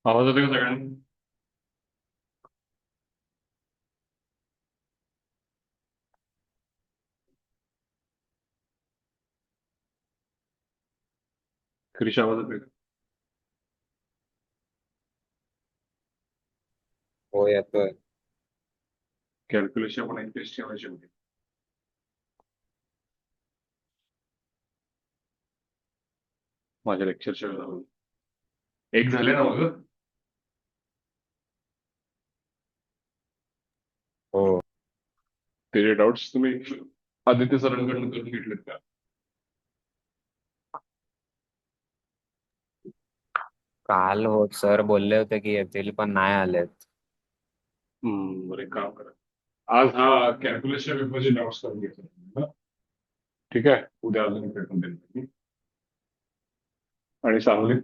आवाज येतो का सगळ्यांना? क्रिश आवाज येतोय का? हो येतोय. कॅल्क्युलेशन पण एक टेस्ट ठेवायची होती. माझ्या लेक्चरच्या वेळेला एक झाले ना मग. हो. त्याचे डाऊट्स तुम्ही आदित्य सरांकडून करून घेतलेत का? काल हो सर बोलले होते की येतील पण नाही आलेत. बरं एक काम करा. आज हा कॅल्क्युलेशन पेपरचे डाऊट्स करून घेतो. ठीक आहे, उद्या अजून पेपर देईल मी. आणि सांगलीत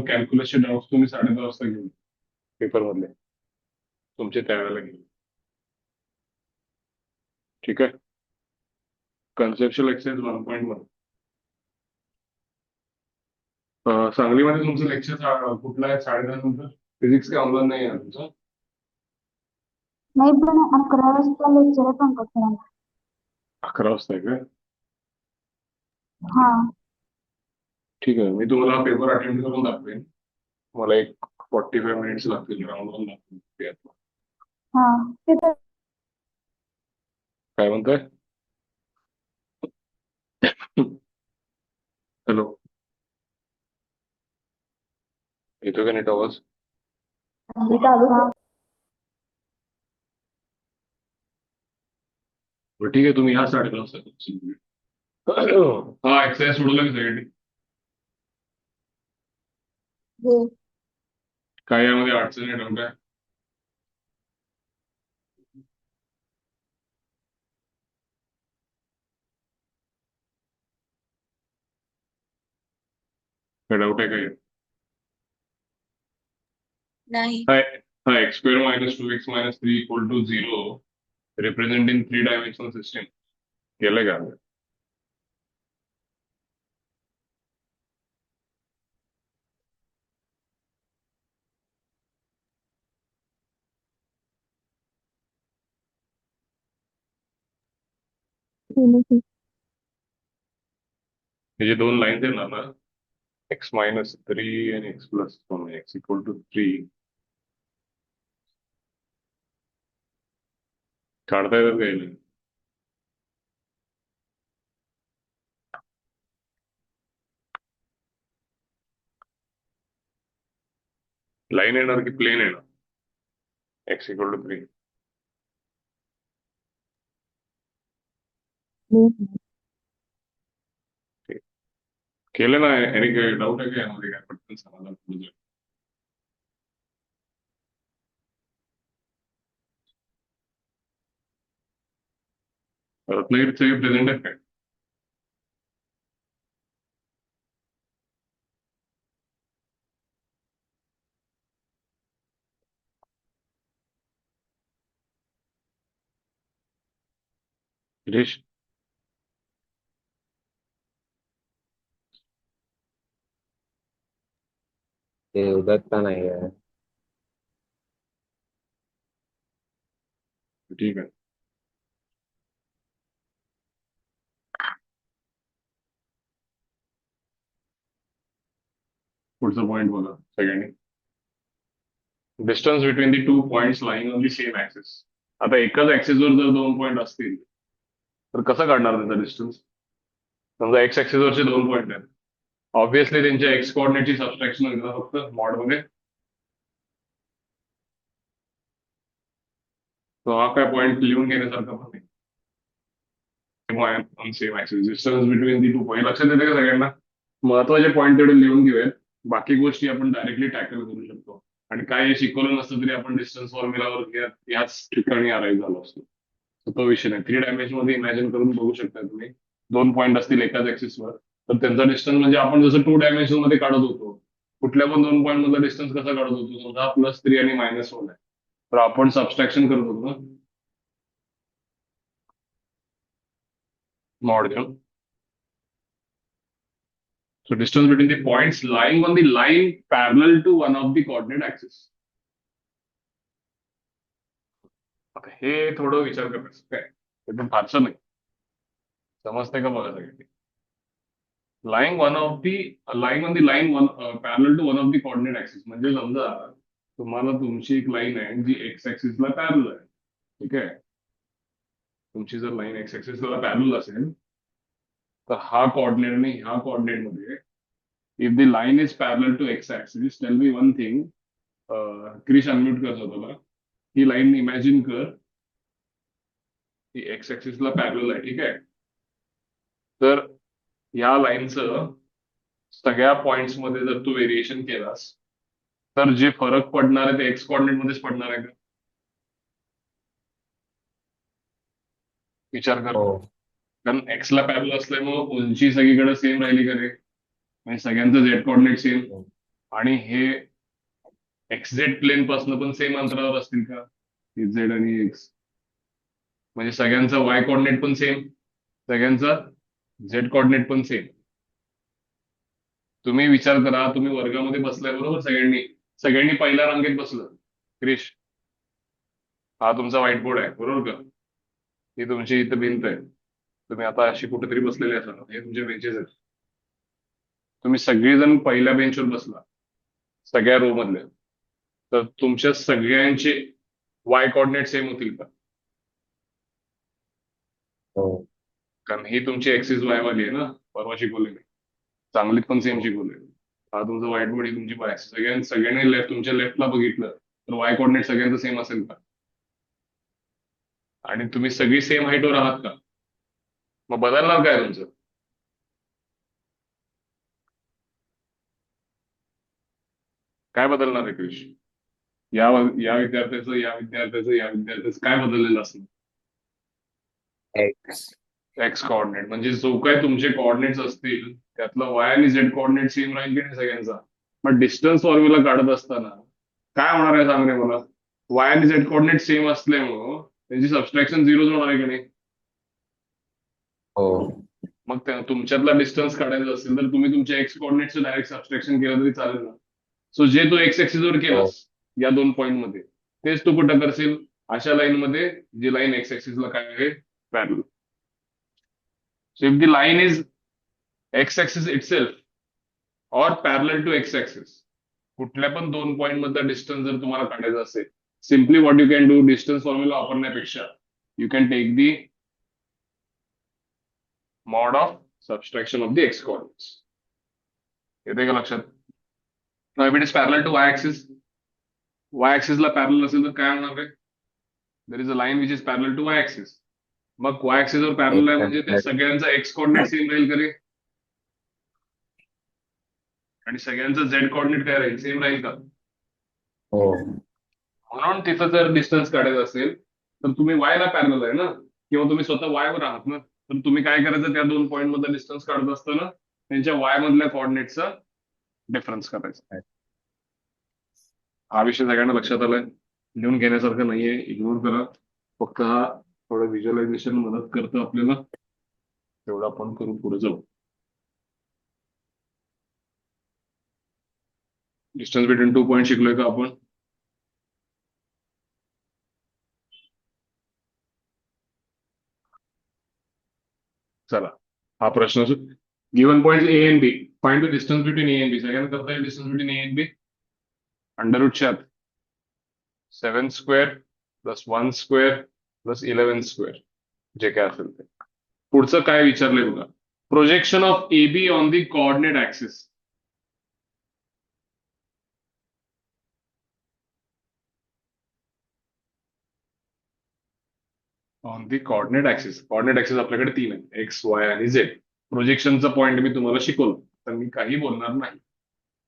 कॅल्क्युलेशन डाऊट्स तुम्ही 10:30 वाजता घेऊन पेपर मधले तुमचे त्यावेळेला घेऊन. ठीक आहे. Conceptual exercise 1.1. सांगलीमध्ये तुमचं लेक्चर कुठलं आहे? 10:30 नंतर फिजिक्स काही ऑनलाईन नाही आहे तुमचं? नाही पण 11 वाजता लेक्चर आहे पंकज सरांना. 11 वाजता आहे का? हा. ठीक आहे, मी तुम्हाला पेपर अटेंड करून दाखवेन. मला एक 45 मिनिट्स लागतील राऊंड वन दाखवून. हा. तिथं काय म्हणताय? हॅलो, येतो का नीट आवाज? चालू. हा. बरं ठीक आहे, तुम्ही या 10:30 वाजता. हा एक्सरसाइज सोडवला की सगळ्यांनी? हो. काय यामध्ये अडचण आहे डाऊट आहे? काय डाऊट आहे काय? नाही. हाय. हा X square minus 2x - 3 equal to 0 represent in 3 dimensional system केलंय का? हे जे दोन लाईन्स आहेत ना, x - 3 आणि x+1, x = 3 काढता येतात काय? लाईन येणार की प्लेन येणार? x = 3. केलं ना? याने काय डाऊट आहे का यामध्ये? काय पटकन सांगायला पुढे जाऊ. रत्नागिरीचं हे प्रेझेंट आहे काय? गिरीश? ते उदक का नाही आहे. ठीक आहे. पुढचा पॉईंट बघा सगळ्यांनी. Distance between the two points lying on the same axis. आता एकाच ऍक्सिसवर जर दोन पॉईंट असतील तर कसं काढणार त्याचा डिस्टन्स? समजा एक्स ऍक्सिसवरचे दोन पॉईंट आहेत. ऑब्व्हियसली त्यांच्या एक्स कोऑर्डिनेटची सबट्रॅक्शन होईल ना फक्त मॉडमध्ये. तो हा काय पॉईंट लिहून घेण्यासारखा पण नाही. Same axis distance between the two point लक्षात येते का सगळ्यांना? महत्वाचे पॉईंट तेवढे लिहून घेऊयात. बाकी गोष्टी आपण डायरेक्टली टॅकल करू शकतो. आणि काय हे शिकवलं नसतं तरी आपण डिस्टन्स फॉर्म्युलावर याच ठिकाणी अराईव्ह झालो असतो. तर तो विषय नाही. 3 डायमेन्शन मध्ये इमॅजिन करून बघू शकता तुम्ही. दोन पॉईंट असतील एकाच ऍक्सिसवर, तर त्यांचा डिस्टन्स म्हणजे आपण जसं 2 डायमेन्शन मध्ये काढत होतो. कुठल्या पण दोन पॉईंट मधला डिस्टन्स कसा काढत होतो? समजा +3 आणि -1 आहे. तर आपण सबस्ट्रॅक्शन करत होतो ना, मॉड घेऊन. So distance between the points lying on the line parallel to one of the coordinate axis. आता हे थोडं विचार करायचं काय, हे पण फारसं नाही, समजते का बघा सगळ्यांनी. lying one of the lying on the line one parallel to one of the coordinate axis म्हणजे समजा तुम्हाला तुमची एक लाईन आहे जी एक्स ऍक्सिसला पॅरल आहे, ठीक आहे. तुमची जर लाईन एक्स ऍक्सिसला पॅरल असेल तर हा कोऑर्डिनेट आणि ह्या कोऑर्डिनेट मध्ये if the line is parallel to X axis, tell me one thing. Krish unmute कर स्वतःला. ही लाईन इमॅजिन कर, ही एक्स ऍक्सिसला पॅरल आहे, ठीक आहे. तर या लाईनचं सगळ्या पॉइंट्स मध्ये जर तू व्हेरिएशन केलास तर जे फरक पडणार आहे ते एक्स कोऑर्डिनेट मध्येच पडणार आहे का? विचार कर. हो कारण एक्सला पॅरल असल्यामुळे उंची सगळीकडे सेम राहिली का रे, म्हणजे सगळ्यांचं झेड कोऑर्डिनेट सेम, हो आणि हे एक्स-झेड प्लेन पासून पण सेम अंतरावर असतील का, झेड आणि एक्स, म्हणजे सगळ्यांचा वाय कोऑर्डिनेट पण सेम, सगळ्यांचा झेड कोऑर्डिनेट पण सेम. तुम्ही विचार करा, तुम्ही वर्गामध्ये बसलाय बरोबर, सगळ्यांनी सगळ्यांनी पहिल्या रांगेत बसलं. क्रिश, हा तुमचा व्हाईट बोर्ड आहे बरोबर का, ही तुमची इथं भिंत आहे, तुम्ही आता अशी कुठेतरी बसलेले असाल, हे तुमचे बेंचेस आहेत. तुम्ही सगळेजण पहिल्या बेंचवर बसला सगळ्या रो मधल्या, तर तुमच्या सगळ्यांचे वाय कोऑर्डिनेट सेम होतील का? हो कारण ही तुमची ऍक्सिस वाय वाली आहे ना, परवा शिकवलेली, चांगलीत पण सेम हो शिकवलेली. हा तुमचा व्हाईट बोर्ड, ही तुमची वाय, सगळ्यांनी लेफ्ट, तुमच्या लेफ्टला बघितलं तर वाय कोऑर्डिनेट सगळ्यांचं सेम असेल का? आणि तुम्ही सगळी सेम हाईटवर आहात का? मग बदलणार काय तुमचं? काय बदलणार आहे क्रिश? या या विद्यार्थ्याचं, या विद्यार्थ्याचं, या विद्यार्थ्याचं काय बदललेलं असणार? एक्स एक्स कोऑर्डिनेट, म्हणजे जो काय तुमचे कोऑर्डिनेट्स असतील त्यातला वाय आणि झेड कोऑर्डिनेट सेम राहील की नाही सगळ्यांचा. मग डिस्टन्स फॉर्म्युला काढत असताना काय होणार आहे सांग रे मला? वाय आणि झेड कोऑर्डिनेट सेम असल्यामुळं त्यांची सबस्ट्रॅक्शन झिरोच होणार आहे की नाही? हो मग तुमच्यातला डिस्टन्स काढायचा असेल तर तुम्ही तुमच्या एक्स कोऑर्डिनेटचं डायरेक्ट सबस्ट्रॅक्शन केलं तरी चालेल ना. सो जे तू एक्स ऍक्सिसवर हो केलास या दोन पॉईंट मध्ये, तेच तू कुठं करशील अशा लाईन मध्ये जी लाईन एक्स ऍक्सिसला काय आहे, पॅरल. So if the line is x axis itself और पॅरल टू एक्स ऍक्सिस, कुठल्या पण दोन पॉईंट मधला डिस्टन्स जर तुम्हाला काढायचा असेल, simply what you can do, distance formula वापरण्यापेक्षा you can take the mod of subtraction of the X coordinates. येते का लक्षात? Now, if it is parallel to y-axis, y-axis ला पॅरल असेल तर काय होणार आहे? There is a line which is parallel to y-axis. मग y-axis वर पॅरल आहे एक्स म्हणजे ते झेड सगळ्यांचा एक्स कोऑर्डिनेट सेम राहील का रे? आणि सगळ्यांचा झेड कोऑर्डिनेट काय राहील, सेम राहील का? हो म्हणून तिथं जर डिस्टन्स काढायचं असेल तर तुम्ही y ला पॅरल आहे ना, किंवा तुम्ही स्वतः y वर आहात ना, तर तुम्ही काय करायचं, त्या दोन पॉईंट मधला डिस्टन्स काढत असताना त्यांच्या y मधल्या कोऑर्डिनेटचा डिफरन्स करायचा. हा विषय सगळ्यांना लक्षात आलाय, लिहून घेण्यासारखं नाहीये, इग्नोर करा. फक्त हा थोडं व्हिज्युअलायझेशन मदत करतं आपल्याला, तेवढं आपण करून पुढे जाऊ. डिस्टन्स बिटवीन टू पॉईंट शिकलोय का आपण? चला, हा प्रश्न given point A and B, find the distance between A and B. सगळ्यांना करता येईल distance between A and B? Under रूटच्या 7² प्लस 1² प्लस 11², जे काय असेल ते. पुढचं काय विचारलंय बघा, projection of A B on the coordinate axis. On the coordinate axis. Coordinate axis आपल्याकडे तीन आहे, एक्स, वाय आणि झेड. प्रोजेक्शनचा पॉईंट मी तुम्हाला शिकवलं, तर मी काही बोलणार नाही.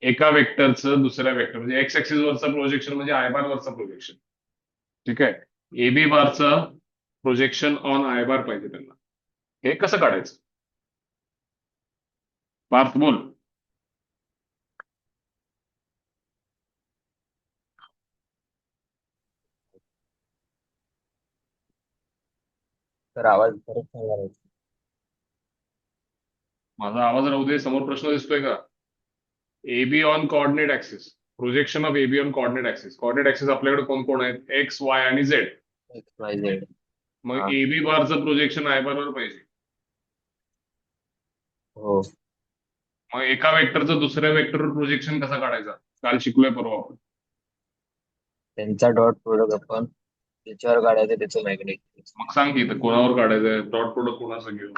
एका वेक्टरचं दुसऱ्या वेक्टर, म्हणजे एक्स ऍक्सिस वरचं प्रोजेक्शन म्हणजे आय बार वरचं प्रोजेक्शन, ठीक आहे. ए बी बारचं प्रोजेक्शन ऑन आय बार पाहिजे त्यांना. हे कसं काढायचं? पार्थ बोल. तर आवाज परत चालला आहे. माझा आवाज राहू दे. समोर प्रश्न दिसतोय का? AB on coordinate axis. Projection of AB on coordinate axis. Coordinate axis आपल्याकडे कोण कोण आहेत? एक्स, वाय आणि झेड. XYZ. मग हा. एबी बारचं प्रोजेक्शन आय बारवर पाहिजे. हो. मग एका वेक्टरचं दुसऱ्या वेक्टरवर प्रोजेक्शन कसा काढायचा? काल शिकलोय परवा आपण. त्यांचा डॉट प्रोडक्ट आपण त्याच्यावर काढायचं त्याचं मॅग्नेटिक. मग सांग की इथं कोणावर काढायचंय? डॉट प्रोडक्ट कोणाचं घेऊ?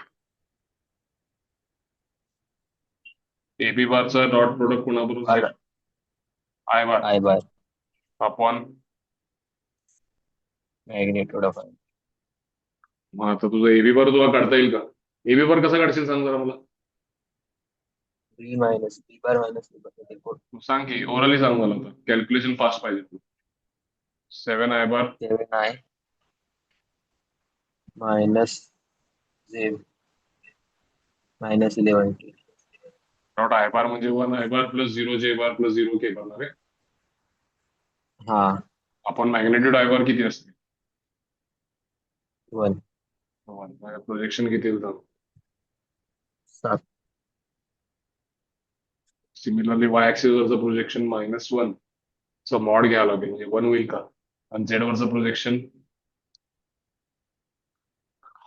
एबी बारचा डॉट प्रोडक्ट कोणाबरोबर घ्या? I bar I bar upon. Magnitude of I. मग आता तुझं एबी बार तुला काढता येईल का? एबी बार कसा काढशील सांग जरा मला. बी minus B bar minus B bar मग सांग की ओरली सांग मला आता. कॅल्क्युलेशन फास्ट पाहिजे तू. 7 आय बार 7I मायनस जे मायनस 11K. डॉट आय बार म्हणजे 1 आय बार प्लस 0 जे बार प्लस 0 के बार ना रे. हा. आपण मॅग्नेट्यूड आय बार किती असते? 1 प्रोजेक्शन किती येईल सांग. 7. सिमिलरली वाय ऍक्सिस वरचं प्रोजेक्शन -1 चा मॉड घ्यावं लागेल म्हणजे 1 होईल का? आणि झेड वरचं प्रोजेक्शन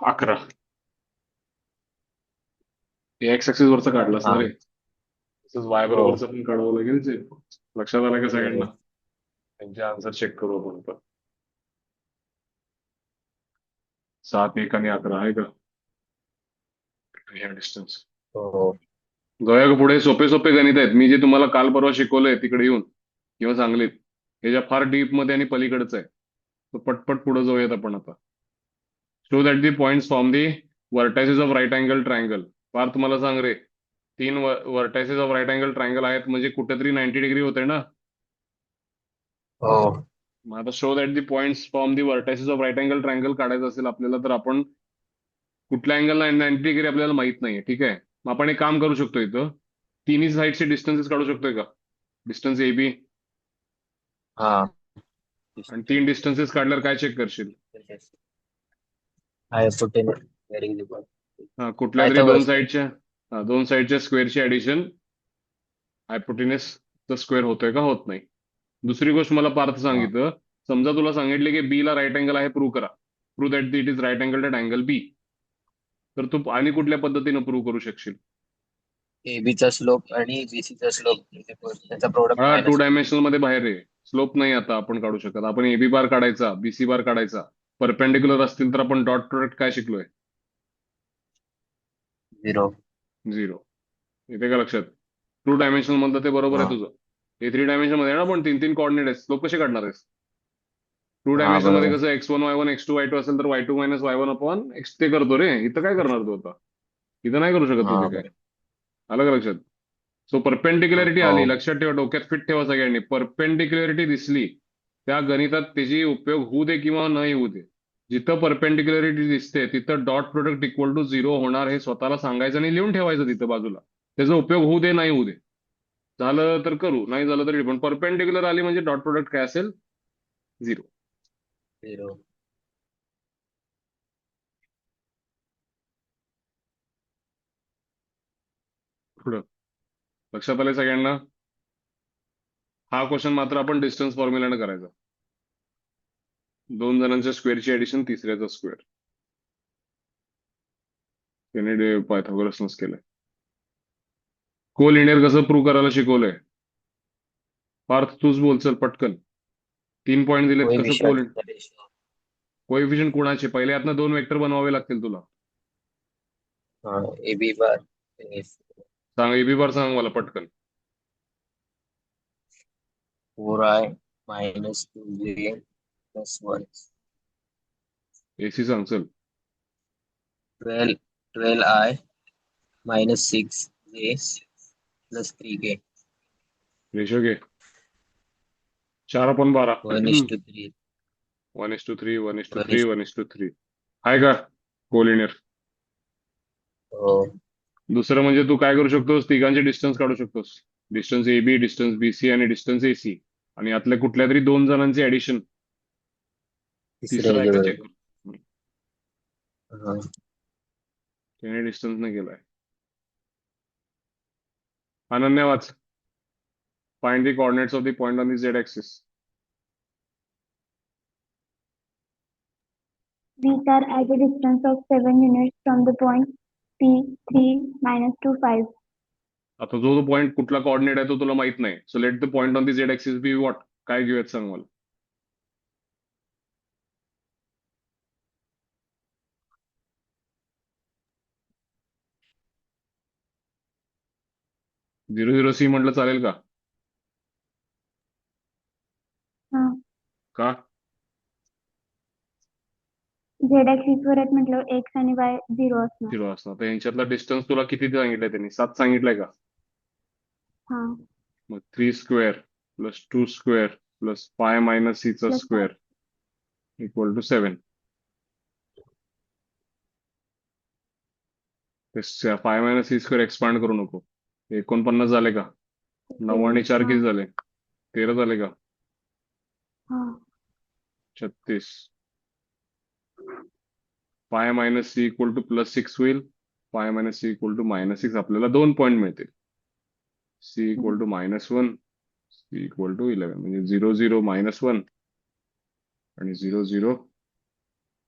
11. एक्स ऍक्सिस वरचं काढलास ना हा. रे. तसंच वाय हो. बरोबरचं पण काढावं लागेल जे. लक्षात आलं का सगळ्यांना? बरोबर. त्यांचे आन्सर चेक करू आपण आता. 7, 1 आणि 11 आहे का? डिस्टन्स हो. जाऊया का पुढे? सोपे सोपे गणित आहेत. मी जे तुम्हाला काल परवा शिकवलंय तिकडे येऊन किंवा सांगलीत, हे ज्या फार डीप मध्ये आणि पलीकडचं आहे. तर पटपट पुढे जाऊयात आपण आता. Show that the points form the vertices of right angle triangle. फार तुम्हाला सांग रे, 3 vertices of right angle triangle आहेत म्हणजे कुठेतरी 90 डिग्री होते ना. हो. मग आता show that the points form the vertices of right angle triangle काढायचं असेल आपल्याला, तर आपण कुठल्या अँगलला 90 डिग्री आपल्याला माहित नाहीये. ठीक आहे, मग आपण एक काम करू शकतो. इथं तिन्ही साईडचे डिस्टन्सेस काढू शकतोय का? Distance A B. हा. आणि 3 डिस्टन्सेस काढल्यावर काय चेक करशील? Hypotenuse very good. कुठल्या तरी पायथागोरस. दोन साईडच्या स्क्वेअरची ऍडिशन हायपोटेनसचा स्क्वेअर होतोय का होत नाही. दुसरी गोष्ट मला पार्थ हा. सांगितलं, समजा तुला सांगितले की बी ला राईट अँगल आहे, प्रूव्ह करा. Prove that it is right angle at angle B. तर तू आणि कुठल्या पद्धतीने प्रूव्ह करू शकशील? AB चा स्लोप आणि BC चा स्लोप त्याचा प्रोडक्ट हा, 2 मायनस. डायमेन्शनल मध्ये बाहेर आहे. स्लोप नाही आता आपण काढू शकत. आपण एबी बार काढायचा, बीसी बार काढायचा. परपेंडिक्युलर असतील तर आपण डॉट प्रोडक्ट काय शिकलोय? 0. 0. येते का लक्षात? 2 डायमेन्शनल मधलं ते बरोबर आहे हा. तुझं. हे 3 डायमेन्शन मध्ये आहे ना, पण 3 कोऑर्डिनेट आहेत. स्लोप कसे काढणार आहेस? 2 हा डायमेन्शन मध्ये बरोबर. कसं x1 y1 x2 y2 असेल तर y2 minus y1 upon x ते करतो रे. इथं काय करणार तू आता? इथं नाही करू शकत तू हा ते काय. बरोबर. आलं का लक्षात? सो परपेंडिक्युलरिटी आली, हो. लक्षात ठेवा, डोक्यात फिट ठेवा सगळ्यांनी. परपेंडिक्युलरिटी दिसली त्या गणितात त्याची उपयोग होऊ दे किंवा नाही होऊ दे. जिथं परपेंडिक्युलरिटी दिसते तिथं डॉट प्रोडक्ट इक्वल टू 0 होणार हे स्वतःला सांगायचं आणि लिहून ठेवायचं तिथं बाजूला. त्याचा उपयोग होऊ दे नाही होऊ दे. झालं तर करू, नाही झालं तरी पण परपेंडिक्युलर आली म्हणजे डॉट प्रोडक्ट काय असेल? 0. 0. पुढं लक्षात आलंय सगळ्यांना? हा क्वेश्चन मात्र आपण डिस्टन्स फॉर्म्युलाने करायचा. 2 जणांच्या स्क्वेअरची ऍडिशन तिसऱ्याचा स्क्वेअर. त्याने पायथागोरसनच केलंय. को लिनियर कसं प्रूव्ह करायला शिकवलंय? पार्थ तूच बोल, चल पटकन. 3 पॉईंट दिलेत, कसं कोएफिशियंट रेशो. कोएफिशियंट कोणाचे? पहिले यातनं 2 वेक्टर बनवावे लागतील तुला. हा. AB बार फिनिश. सांग एबी बार, सांग मला पटकन. 4I minus 2J plus 1. AC सांग चल. 12I minus 6J plus 3K. Ratio घे. 4/12. 1:3. 1:3 1:3 1:3. 1:3 आहे का को लिनियर? हो. दुसरं म्हणजे तू काय करू शकतोस? तिघांचे डिस्टन्स काढू शकतोस. डिस्टन्स एबी, डिस्टन्स बीसी आणि डिस्टन्स एसी. आणि यातल्या कुठल्या तरी 2 जणांचे ऍडिशन. तिसऱ्या तिसरं आहे का ह्याच्यावर. चेक कर. हा. त्याने डिस्टन्स नाही केलाय. अनन्या वाच. Find the coordinates of the point on the Z axis. These are at a distance of 7 units from the point P3 minus 2, 5. आता जो तो पॉइंट कुठला कोऑर्डिनेट आहे तो तुला माहित नाही, so let the point on the Z axis B what. काय घेऊयात सांग मला. 00C म्हटलं चालेल का? हां. का? Z axis वर आहेत म्हटलं x आणि y 0 असणार. 0 असणार. तर यांच्यातला डिस्टन्स तुला किती सांगितलंय त्यांनी? 7 सांगितलंय का? हां. मग 3 square plus 2 square plus 5 minus सीचा प्लस 5. Square equal to 7. ते 5 मायनस सी स्क्वेअर एक्सपांड करू नको. 49 झाले का? 9 आणि 4 हां. किती झाले? 13 झाले का? हां. 36. 5 minus C equal to plus 6 होईल. 5 minus C equal to minus 6. आपल्याला 2 पॉईंट मिळतील. C equal to -1, C equal to 11. म्हणजे 0 0 -1 आणि 0 0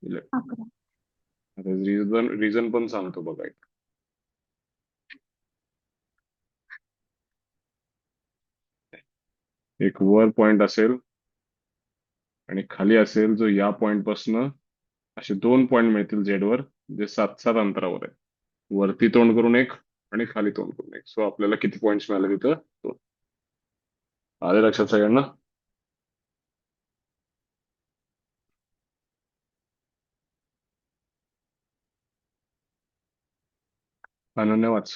11. 11. आता रिझन पण सांगतो बघा. एक वर पॉइंट असेल आणि खाली असेल, जो या पॉइंट पासून असे 2 पॉइंट मिळतील झेड वर, जे 7-7 अंतरावर आहे. वरती तोंड करून एक आणि खाली तोंड करून एक. सो आपल्याला किती पॉइंट्स मिळाले तिथं? 2. आले लक्षात सगळ्यांना? अनन्या वाच.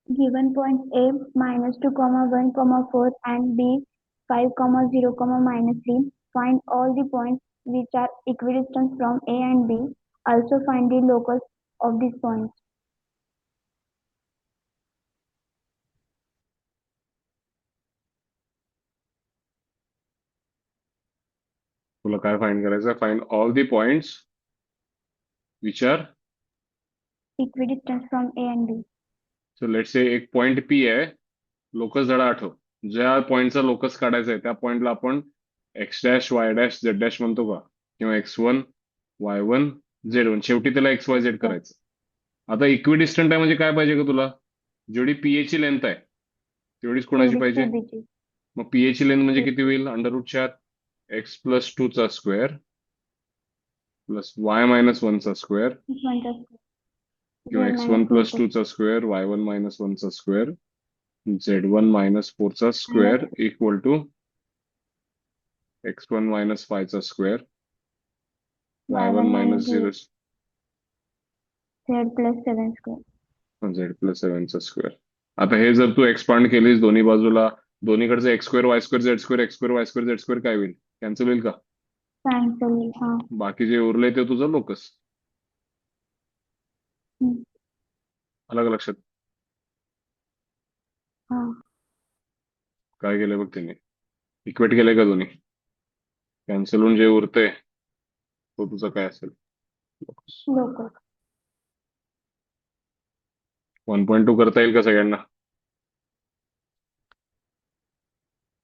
Given point A -2, 1, 4 and B 5, 0, -3. Find all the points which are equidistant from A and B. Also find the locus of these points. तुला काय फाइंड करायचं? Find all the points which are. Equidistant from A and B. So let say एक point P आहे. Locus धडा आठव. ज्या पॉइंटचा locus काढायचा आहे त्या पॉइंटला आपण x dash Y dash Z dash म्हणतो का? किंवा x1 y1 z1. शेवटी त्याला एक्स वाय झेड करायचं. आता इक्विडिस्टंट आहे म्हणजे काय पाहिजे का तुला? जेवढी पीए ची लेंथ आहे तेवढीच कोणाची एवढीच पाहिजे? AB ची. मग पीए ची लेंथ म्हणजे किती होईल? √4 एक्स प्लस 2 चा स्क्वेअर प्लस वाय -1 चा स्क्वेअर किंवा x1 प्लस 2 चा स्क्वेअर y1 -1 चा स्क्वेअर z1 -4 चा स्क्वेअर इक्वल टू x1 -5 चा square y1 -0 Z plus 7 square. z+7 चा स्क्वेअर. आता हे जर तू एक्सपांड केलीस दोन्ही बाजूला, दोन्हीकडचे X square Y square Z square X square Y square Z square काय होईल? कॅन्सल होईल का? Cancel. हाँ. बाकी जे उरले ते तुझं लोकस. हम्म. अलग लक्षात. हाँ. काय केलंय बघ त्यांनी? इक्वेट केलंय का दोन्ही? कॅन्सल होऊन जे उरते तो तुझं काय असेल? लोकस. Locus. 1.2 करता येईल का सगळ्यांना?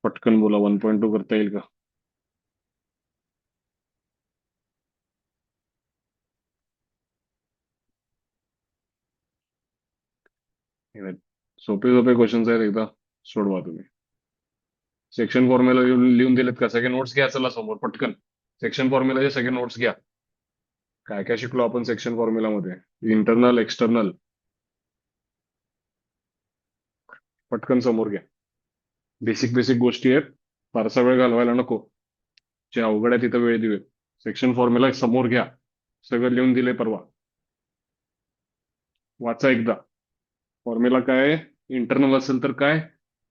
पटकन बोला, 1.2 करता येईल का? हे सोपे सोपे क्वेश्चन्स आहेत, एकदा सोडवा तुम्ही. सेक्शन फॉर्म्युला लिहून दिलेत का? सगळे नोट्स घ्या. चला समोर पटकन सेक्शन फॉर्म्युलाचे सगळे नोट्स घ्या. काय काय शिकलो आपण सेक्शन फॉर्म्युलामध्ये? Internal, external. पटकन समोर घ्या. बेसिक बेसिक गोष्टी आहेत, फारसा वेळ घालवायला नको. जे अवघड आहे तिथं वेळ देऊया. सेक्शन फॉर्म्युला समोर घ्या. सगळं लिहून दिले परवा. वाचा एकदा. फॉर्म्युला काय? इंटरनल असेल तर काय,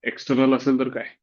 एक्सटर्नल असेल तर काय.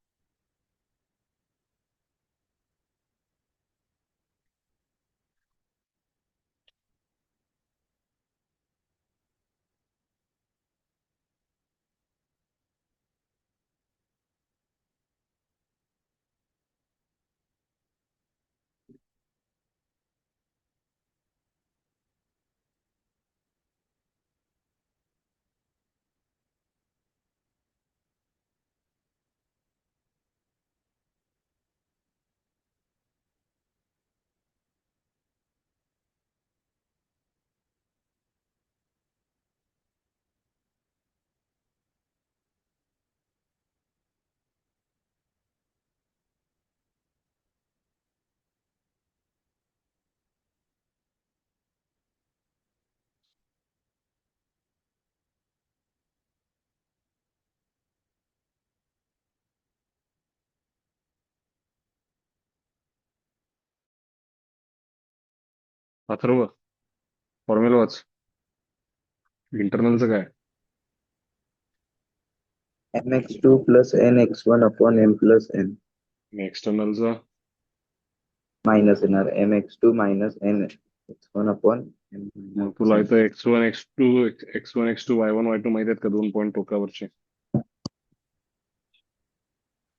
अथर्व फॉर्म्युला वाच. इंटरनलचं काय? mx2 plus nx1 upon m plus n एक्सटर्नलचं minus येणार mx2 minus nx1 upon m मग minus तुला n. इथं x1 x2 y1 y2 माहित आहेत का? 2 पॉईंट टोकावरचे.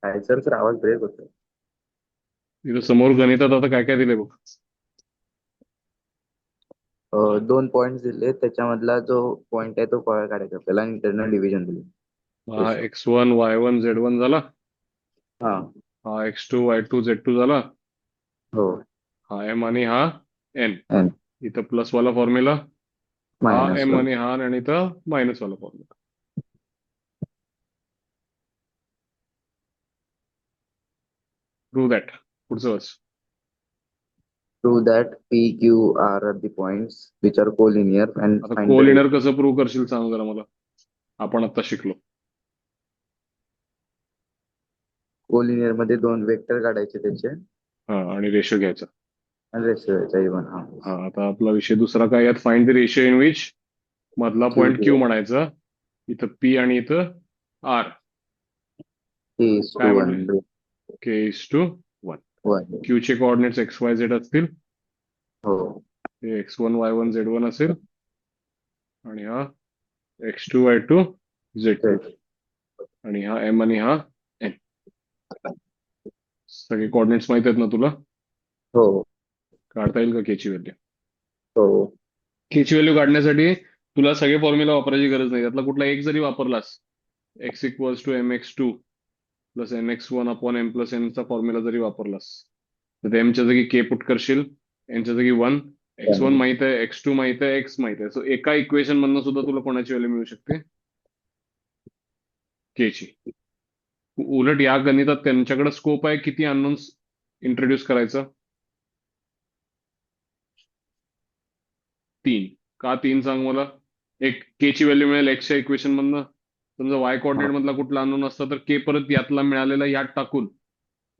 काय सर आवाज ब्रेक होतो. इथं समोर गणितात आता काय काय दिले बघ. 2 पॉइंट दिले, त्याच्यामधला जो पॉइंट आहे तो काढायचा आपल्याला, इंटरनल डिव्हिजन दिले. हा x1 y1 z1 झाला. हा हा x2 y2 z2 झाला. हो. हा m आणि हा n. n इथं प्लस वाला फॉर्म्युला हा मायनस m आणि हा आणि इथं मायनस वाला फॉर्म्युला. Prove that. पुढचं वाच. prove that p q r are the points which are collinear and आता find the कोलिनर कसं प्रूव्ह करशील सांग जरा मला. आपण आता शिकलो. collinear मध्ये 2 वेक्टर काढायचे त्याचे हा आणि रेशो घ्यायचा. आणि रेशो इव्हन. हा आता आपला विषय दुसरा काय यात? Find the ratio in which मधला पॉइंट Q म्हणायचा. इथं P आणि इथं R. काय म्हणले? K:1. Q चे कोऑर्डिनेट्स XYZ असतील. हो. हे x1 y1 z1 असेल आणि हा x2 y2 z2 आणि हा m आणि हा n. सगळे कोऑर्डिनेट्स माहित आहेत ना तुला? हो. काढता येईल का केची व्हॅल्यू? हो. केची व्हॅल्यू काढण्यासाठी तुला सगळे फॉर्म्युला वापरायची गरज नाही. त्यातला कुठला एक जरी वापरलास, x equals to mx2 plus nx1 upon m plus n चा फॉर्म्युला जरी वापरलास तर ते m च्या जागी k पुट करशील, n च्या जागी 1, x1 माहित आहे, x2 माहित आहे, x माहित आहे. सो एका इक्वेशन मधनं सुद्धा तुला कोणाची व्हॅल्यू मिळू शकते? k ची. उलट या गणितात त्यांच्याकडे स्कोप आहे किती अननोन्स इंट्रोड्यूस करायचं? 3. का 3 सांग मला? एक k ची व्हॅल्यू मिळेल x च्या इक्वेशन मधनं. समजा y कोऑर्डिनेट मधला कुठला अननोन असता तर k परत यातला मिळालेला यात टाकून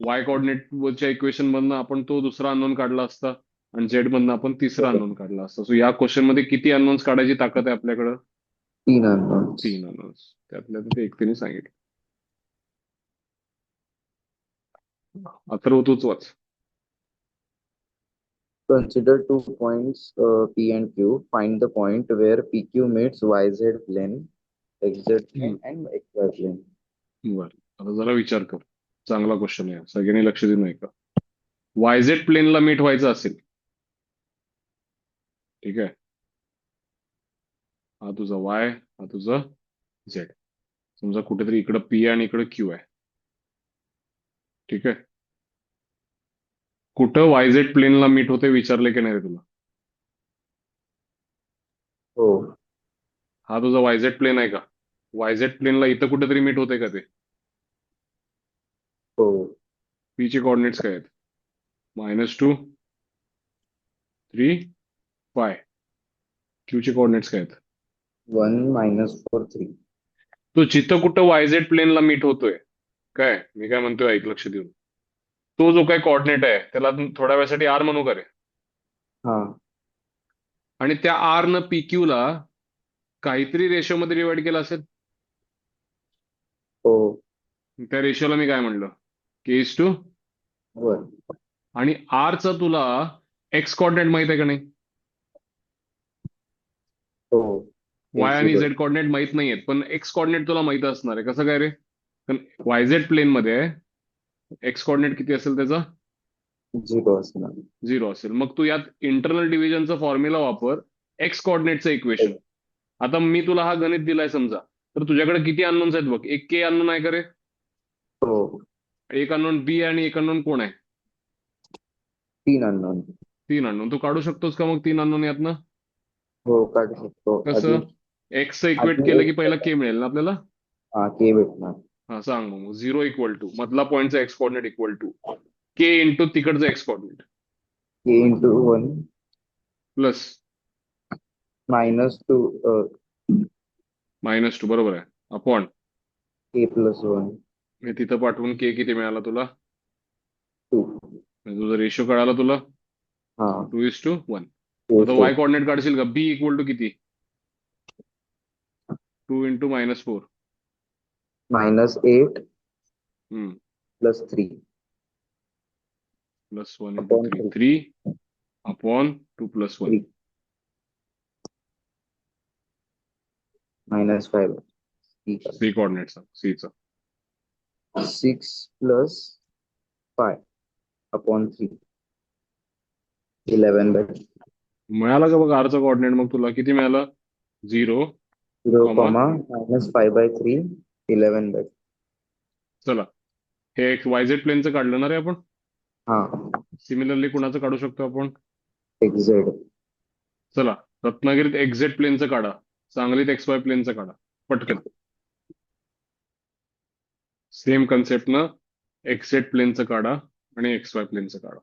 y कोऑर्डिनेटच्या इक्वेशन मधनं आपण तो दुसरा अननोन काढला असता आणि z मधनं आपण तिसरा अननोन काढला असता. सो या क्वेश्चन मध्ये किती अननोन्स काढायची ताकद आहे आपल्याकडं? 3 unknowns. 3 अननोन्स. त्यातल्या ते एकटीने सांगितलं. अथर्व तूच वाच. Consider 2 points P and Q. Find the point where PQ meets YZ plane, XZ plane, and XY plane. बर, आता जरा विचार कर. चांगला क्वेश्चन आहे, सगळ्यांनी लक्ष देऊन ऐका. YZ प्लेनला मीट व्हायचं असेल, ठीक आहे, हा तुझा Y, हा तुझा Z. समजा कुठेतरी इकडं P आणि इकडं Q आहे, ठीक आहे. कुठं YZ प्लेनला मीट होते विचारले की नाही रे तुला? हो. हा तुझा YZ प्लेन आहे का? YZ प्लेनला इथं कुठेतरी मीट होते का ते? हो. P चे कोऑर्डिनेट्स काय आहेत? -2, 3, 5. Q चे कोऑर्डिनेट्स काय आहेत? 1 -4 3. तो जिथं कुठं YZ प्लेनला मीट होतोय, काय मी काय म्हणतोय ऐक लक्ष देऊन. तो जो काय कोऑर्डिनेट आहे त्याला थोड्या वेळासाठी R म्हणू का रे? हा. आणि त्या R न PQ ला काहीतरी रेशो मध्ये डिवाइड केला असेल. हो. त्या रेशोला मी काय म्हणलं? K:1. 1. आणि R चा तुला एक्स कोऑर्डिनेट माहित आहे का नाही? हो. Y आणि X0. Z कोऑर्डिनेट माहित नाहीयेत, पण एक्स कोऑर्डिनेट तुला माहित असणार आहे. कसं काय रे? कारण YZ प्लेन मध्ये एक्स कोऑर्डिनेट किती असेल त्याचा? 0 असणार. 0 असेल. मग तू यात इंटरनल डिव्हिजनचा फॉर्म्युला वापर, एक्स कोऑर्डिनेटचं इक्वेशन. आता मी तुला हा गणित दिलाय समजा, तर तुझ्याकडे किती अननोन्स आहेत बघ. एक K अननोन आहे का रे? हो. एक अननोन B आणि एक अननोन कोण आहे? 3 unknown. 3 अननोन. तू काढू शकतोस का मग 3 अननोन यातनं? हो, काढू शकतो. कसं? एक्सचं इक्वेट केलं की पहिला K मिळेल ना आपल्याला? K भेटणार. हा सांग मग. 0 इक्वल टू मधला पॉईंटचा X coordinate equal to K into तिकडचं X coordinate K into 1 plus -2 -2 बरोबर आहे, अपॉन K plus 1 हे तिथं पाठवून K किती मिळाला तुला? 2. म्हणजे तुझा रेशो कळाला तुला? हा. 2:1. फोर आता फोर वाय कॉर्डिनेट काढशील का? बी इक्वल टू किती? 2 इंटू -4. -8 +3 +1 into upon 3. 3 3 अपॉन 2 + 1. 3 -5 ठीक आहे. सी कॉर्डिनेटचा, सीचा. 6 + 5 अपॉन 3 11/0, मिळाला का बघ आरचा कोऑर्डिनेट? मग तुला किती मिळालं? 0, कॉमा. -5/3 11/. चला, हे एक वाय झेड प्लेनचं काढलं ना रे आपण. हा सिमिलरली कुणाचं काढू शकतो आपण? XZ चला, रत्नागिरीत एक्झॅक्ट प्लेनचं काढा, सांगलीत XY प्लेनचं काढा, पटकन. सेम कन्सेप्ट ना, एक्झॅक्ट प्लेनचं काढा आणि XY प्लेनचं काढा.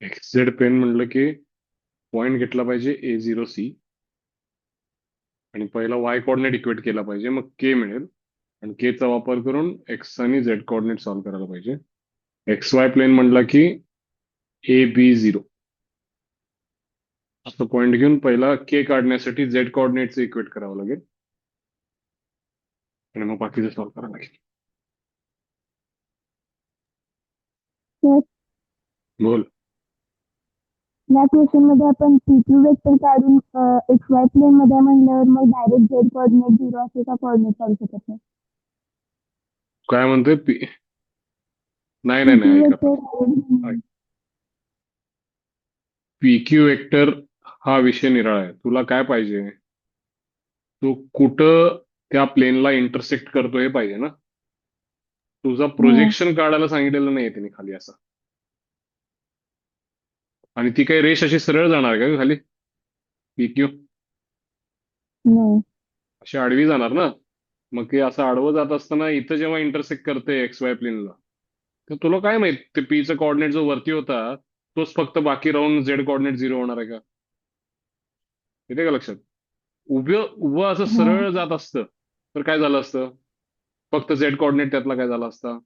XZ प्लेन म्हणलं की पॉइंट घेतला पाहिजे A0C, आणि पहिला वाय कोऑर्डिनेट इक्वेट केला पाहिजे, मग के मिळेल. आणि के चा वापर करून एक्स आणि झेड कोऑर्डिनेट सॉल्व्ह करायला पाहिजे. XY प्लेन म्हणला की AB0 असं पॉइंट घेऊन पहिला के काढण्यासाठी झेड कोऑर्डिनेटचं इक्वेट करावं लागेल, आणि मग बाकीचं सॉल्व्ह करावं लागेल. तर बोल. या क्वेश्चन मध्ये आपण PQ वेक्टर काढून XY प्लेन मध्ये म्हणल्यावर मग डायरेक्ट झेड कोऑर्डिनेट 0 असे का कोऑर्डिनेट काढू शकत नाही? काय म्हणतोय नाही नाही PQ नाही, ऐक आता. वेक्टर PQ वेक्टर हा विषय निराळा आहे. तुला काय पाहिजे? तो कुठं त्या प्लेनला इंटरसेक्ट करतो हे पाहिजे ना. तुझा प्रोजेक्शन काढायला सांगितलेलं नाही तिने खाली असं. आणि ती काही रेष अशी सरळ जाणार का खाली? PQ नाही. अशी आडवी जाणार ना. मग ते असं आडवं जात असताना इथं जेव्हा इंटरसेक्ट करते XY प्लेनला, तर तुला काय माहित ते पीचा कोऑर्डिनेट जो वरती होता तोच फक्त बाकी राहून झेड कोऑर्डिनेट 0 होणार आहे का? येते का लक्षात? उभं असं हा सरळ जात असतं तर काय झालं असतं? फक्त झेड कोऑर्डिनेट त्यातला काय झाला असता?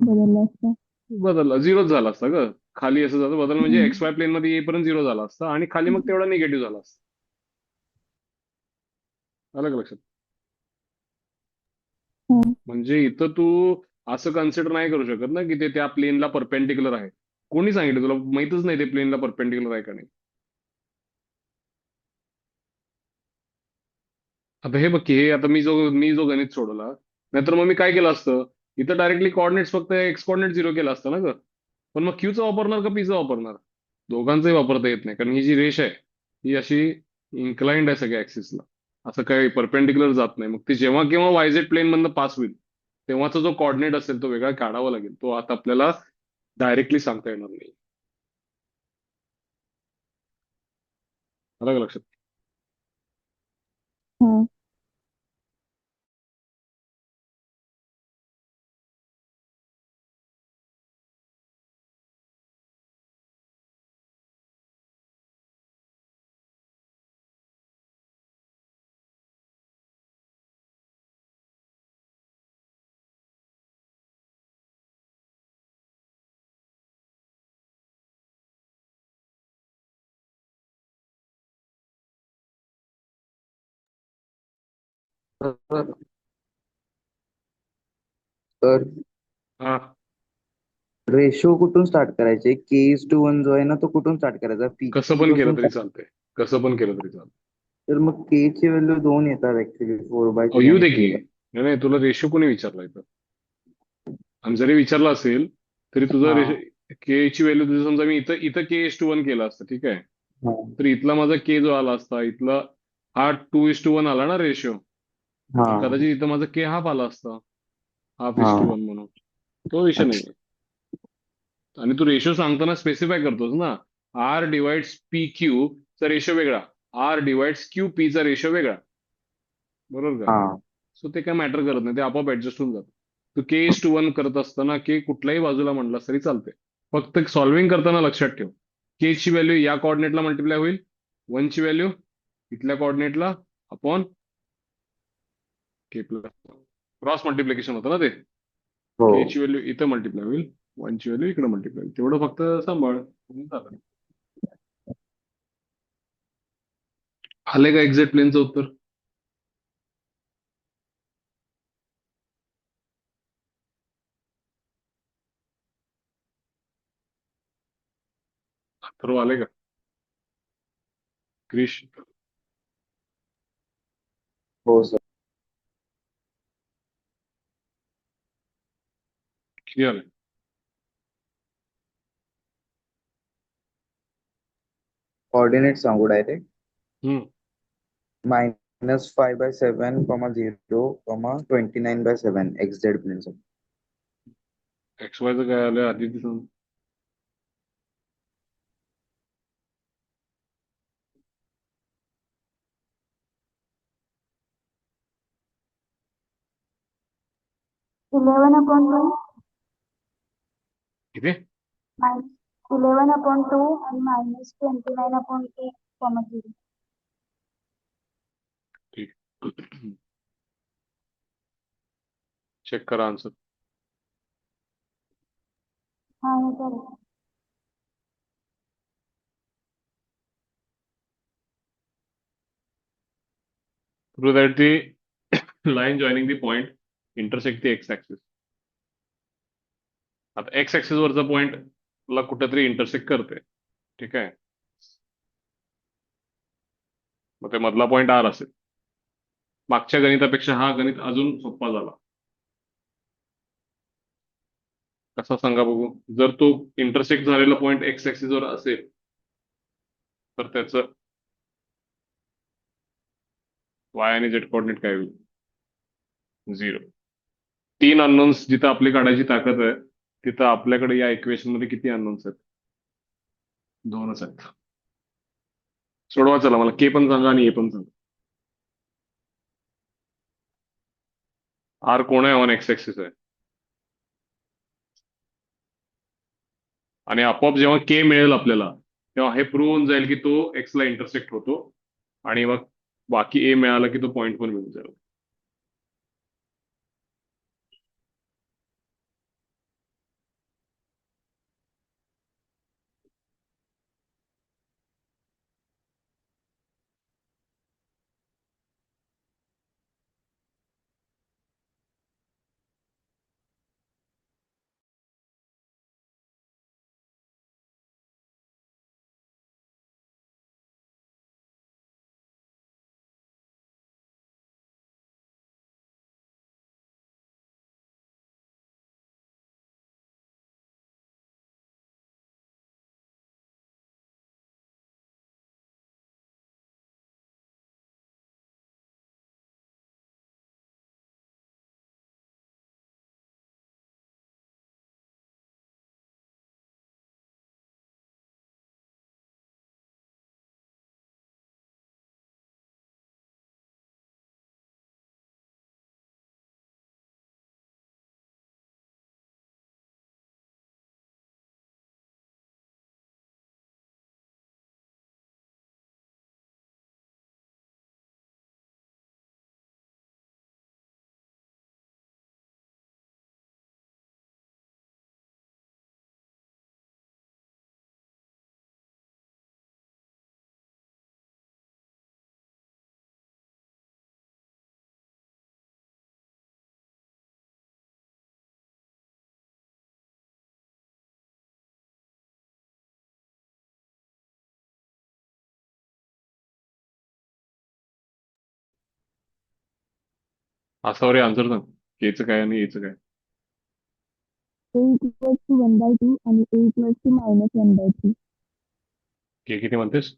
बदललं असतं. बदलला, 0च झाला असता ग. खाली असं जातं बदल म्हणजे XY प्लेन मध्ये येईपर्यंत 0 झाला असता, आणि खाली मग तेवढा निगेटिव्ह झाला असता. आलं का लक्षात? हं. म्हणजे इथं तू असं कन्सिडर नाही करू शकत ना की ते त्या प्लेनला परपेंडिक्युलर आहे. कोणी सांगितलं तुला? माहितच नाही ते प्लेनला परपेंडिक्युलर आहे का नाही. आता हे बघ की, हे आता मी जो गणित सोडवला, नाहीतर मग मी काय केलं असतं, इथं डायरेक्टली कॉर्डिनेट्स फक्त एक्स कॉर्डिनेट 0 केला असतं ना ग. पण मग क्यूचा वापरणार का पीचा वापरणार? दोघांचंही वापरता येत नाही, कारण ही जी रेष आहे ही अशी इन्क्लाइंड आहे सगळ्या ऍक्सिसला. असं काही परपेंडिक्युलर जात नाही. मग ती जेव्हा केव्हा वायझेड प्लेन मधनं पास होईल तेव्हाचा जो कॉर्डिनेट असेल तो वेगळा काढावा लागेल. तो आता आपल्याला डायरेक्टली सांगता येणार नाही. आलं का लक्षात? हं. तर तर हा, रेशो कुठून स्टार्ट करायचे? K:1 जो आहे ना, तो कुठून स्टार्ट करायचा? कसं PQ पण केलं पासून तरी start. चालतंय. कसं पण केलं तरी चालतंय. तर मग K ची व्हॅल्यू 2 येतात ऍक्च्युली, 4/3 येऊ आणि दे की. 3. नाही नाही, तुला रेशो कोणी विचारला इथं? आणि जरी विचारला असेल तरी तुझं हा रेशो के ची व्हॅल्यू तुझं, समजा मी इथं इथं K:1 केलं असतं, ठीक आहे. हा तर इथला माझा के जो आला असता, इथला हा 2:1 आला ना रेशो. हा तर कदाचित इथं माझा के हाफ आला असता, हा 1/2 म्हणून. तो विषय अच्छा. नाही. आणि तू रेशो सांगताना स्पेसिफाय करतोस ना, आर डिवाइड्स पी क्यू चा रेशो वेगळा, आर डिवाइड्स क्यू पी चा रेशो वेगळा, बरोबर का? हा सो ते काय मॅटर करत नाही, ते आपोआप ऍडजस्ट होऊन जातं. तू K:1 करत असताना के कुठल्याही बाजूला म्हणलास तरी चालते. फक्त सॉल्व्हिंग करताना लक्षात ठेव, के ची व्हॅल्यू या कोऑर्डिनेटला मल्टिप्लाय होईल, 1 ची व्हॅल्यू इथल्या कोऑर्डिनेटला upon K plus cross multiplication होतं ना ते. हो. के ची व्हॅल्यू इथं मल्टिप्लाय होईल, 1 ची व्हॅल्यू इकडे मल्टिप्लाय होईल. तेवढं फक्त सांभाळ, झालं. आले का एक्झॅक्ट प्लेनचं उत्तर? अथर्व आले का? क्रिश? हो सर. किती आले? कोऑर्डिनेट सांगू डायरेक्ट. हम्म. -5/7, 0, 29/7 XZ प्लेन. एक्स वायचं काय आलं आधी ते सांग. इलेवन अपॉन टू किती? माइनस 11/2 आणि -29/8, 0. ठीक. चेक करा आन्सर. हा हे चालेल. Prove that the line joining the point intersect the x axis. आता एक्स ऍक्सिस वरचा पॉइंट ला कुठेतरी इंटरसेक्ट करते, ठीक आहे. मग ते मधला पॉइंट आर असेल. मागच्या गणितापेक्षा हा गणित अजून सोपा झाला. कसा सांगा बघू? जर तो इंटरसेक्ट झालेला पॉइंट एक्स ऍक्सिस वर असेल तर त्याचं वाय आणि झेड कोऑर्डिनेट काय होईल? 0. 3 अननोन्स जिथं आपली काढायची ताकद आहे, तिथं आपल्याकडे या इक्वेशन मध्ये किती अननोन्स आहेत? 2च आहेत. सोडवा चला, मला के पण सांगा आणि ए पण सांगा. आर कोण आहे? ऑन एक्स ऍक्सिस आहे. आणि आपोआप जेव्हा के मिळेल आपल्याला, तेव्हा हे प्रूव्ह होऊन जाईल की तो एक्स ला इंटरसेक्ट होतो. आणि मग बाकी ए मिळाला की तो पॉइंट पण मिळून जाईल. असावर आन्सर सांग. केचं काय आणि एचं काय? A equals to 1 by 2 आणि A equals to minus 1 by 3. के किती म्हणतेस?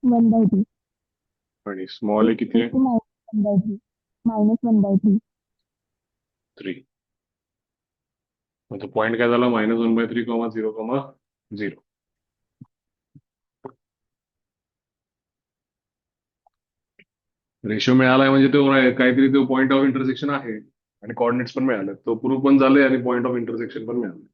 1 by 2. आणि A स्मॉल ए किती equals आहे? to minus 1 by 3. Minus 1 by 3. 3. म्हणजे पॉईंट काय झाला? -1/3, 0, 0. रेशो मिळालाय म्हणजे तो काहीतरी तो पॉईंट ऑफ इंटरसेक्शन आहे. आणि कॉर्डिनेट्स पण मिळाले. तो प्रूफ पण झाले आणि पॉईंट ऑफ इंटरसेक्शन पण मिळाले.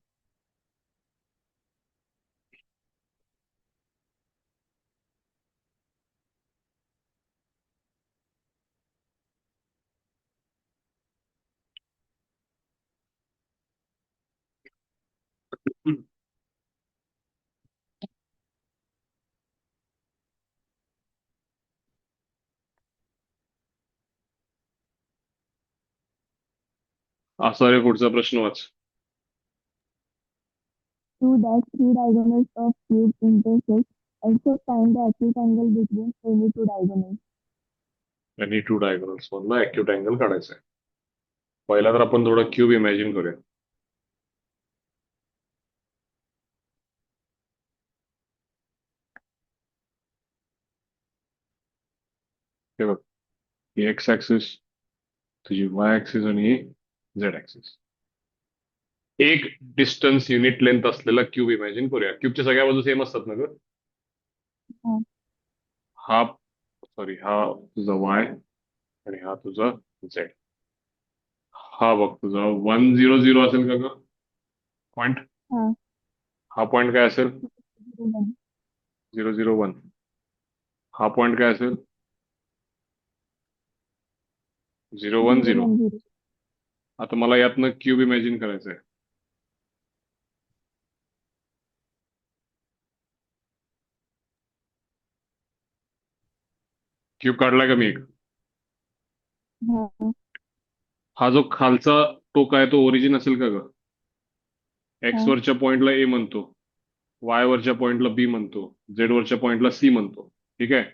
असा रे पुढचा प्रश्न वाच. 2 dash 3 diagonals of cube intersect. Also find the acute angle between any two diagonals. आणि 2 डायगोनल्स मधला ऍक्यूट अँगल काढायचा आहे. पहिला तर आपण थोडा क्यूब इमॅजिन करूया. हे बघ, ही एक्स ऍक्सिस, तुझी वाय ऍक्सिस आणि ही झेड ऍक्सिस. एक डिस्टन्स युनिट लेंथ असलेला क्यूब इमॅजिन करूया. क्यूबच्या सगळ्या बाजू सेम असतात ना ग? हा. हा सॉरी, हा तुझा वाय आणि हा तुझा झेड. हा बघ तुझा 1, 0, 0 असेल का ग पॉइंट? हा. हा पॉइंट काय असेल? 1. 0, 0, 1. हा पॉइंट काय असेल? 0, 1, 0. 1, 0. आता मला यातनं क्यूब इमॅजिन करायचं आहे. क्यूब काढलाय का मी एक? हा. हा जो खालचा टोक आहे तो ओरिजिन असेल का ग? एक्स हा. वरच्या पॉइंटला ए म्हणतो, वाय वरच्या पॉइंटला बी म्हणतो, झेड वरच्या पॉइंटला सी म्हणतो. ठीक आहे.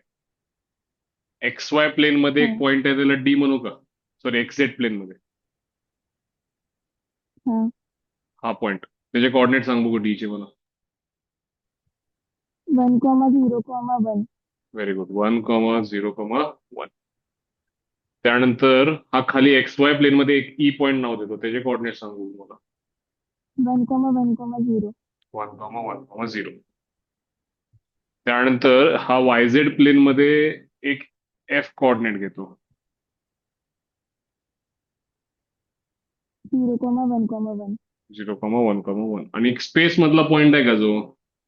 एक्स वाय प्लेन मध्ये एक हा. पॉइंट आहे, त्याला डी म्हणू का? सॉरी, एक्स झेड प्लेन मध्ये हा. हा पॉइंट, त्याचे कोऑर्डिनेट सांग बघू डी चे मला. 1, 0, 1. Very good. 1, 0, 1. त्यानंतर हा खाली एक्स वाय प्लेन मध्ये एक ई पॉइंट नाव देतो, त्याचे कोऑर्डिनेट सांगू मला. 1, 1, 0. 1, 1, 0. त्यानंतर हा वाय झेड प्लेन मध्ये एक एफ कोऑर्डिनेट घेतो. 0, 1, 1. 0, 1, 1. आणि एक स्पेस मधला पॉइंट आहे का जो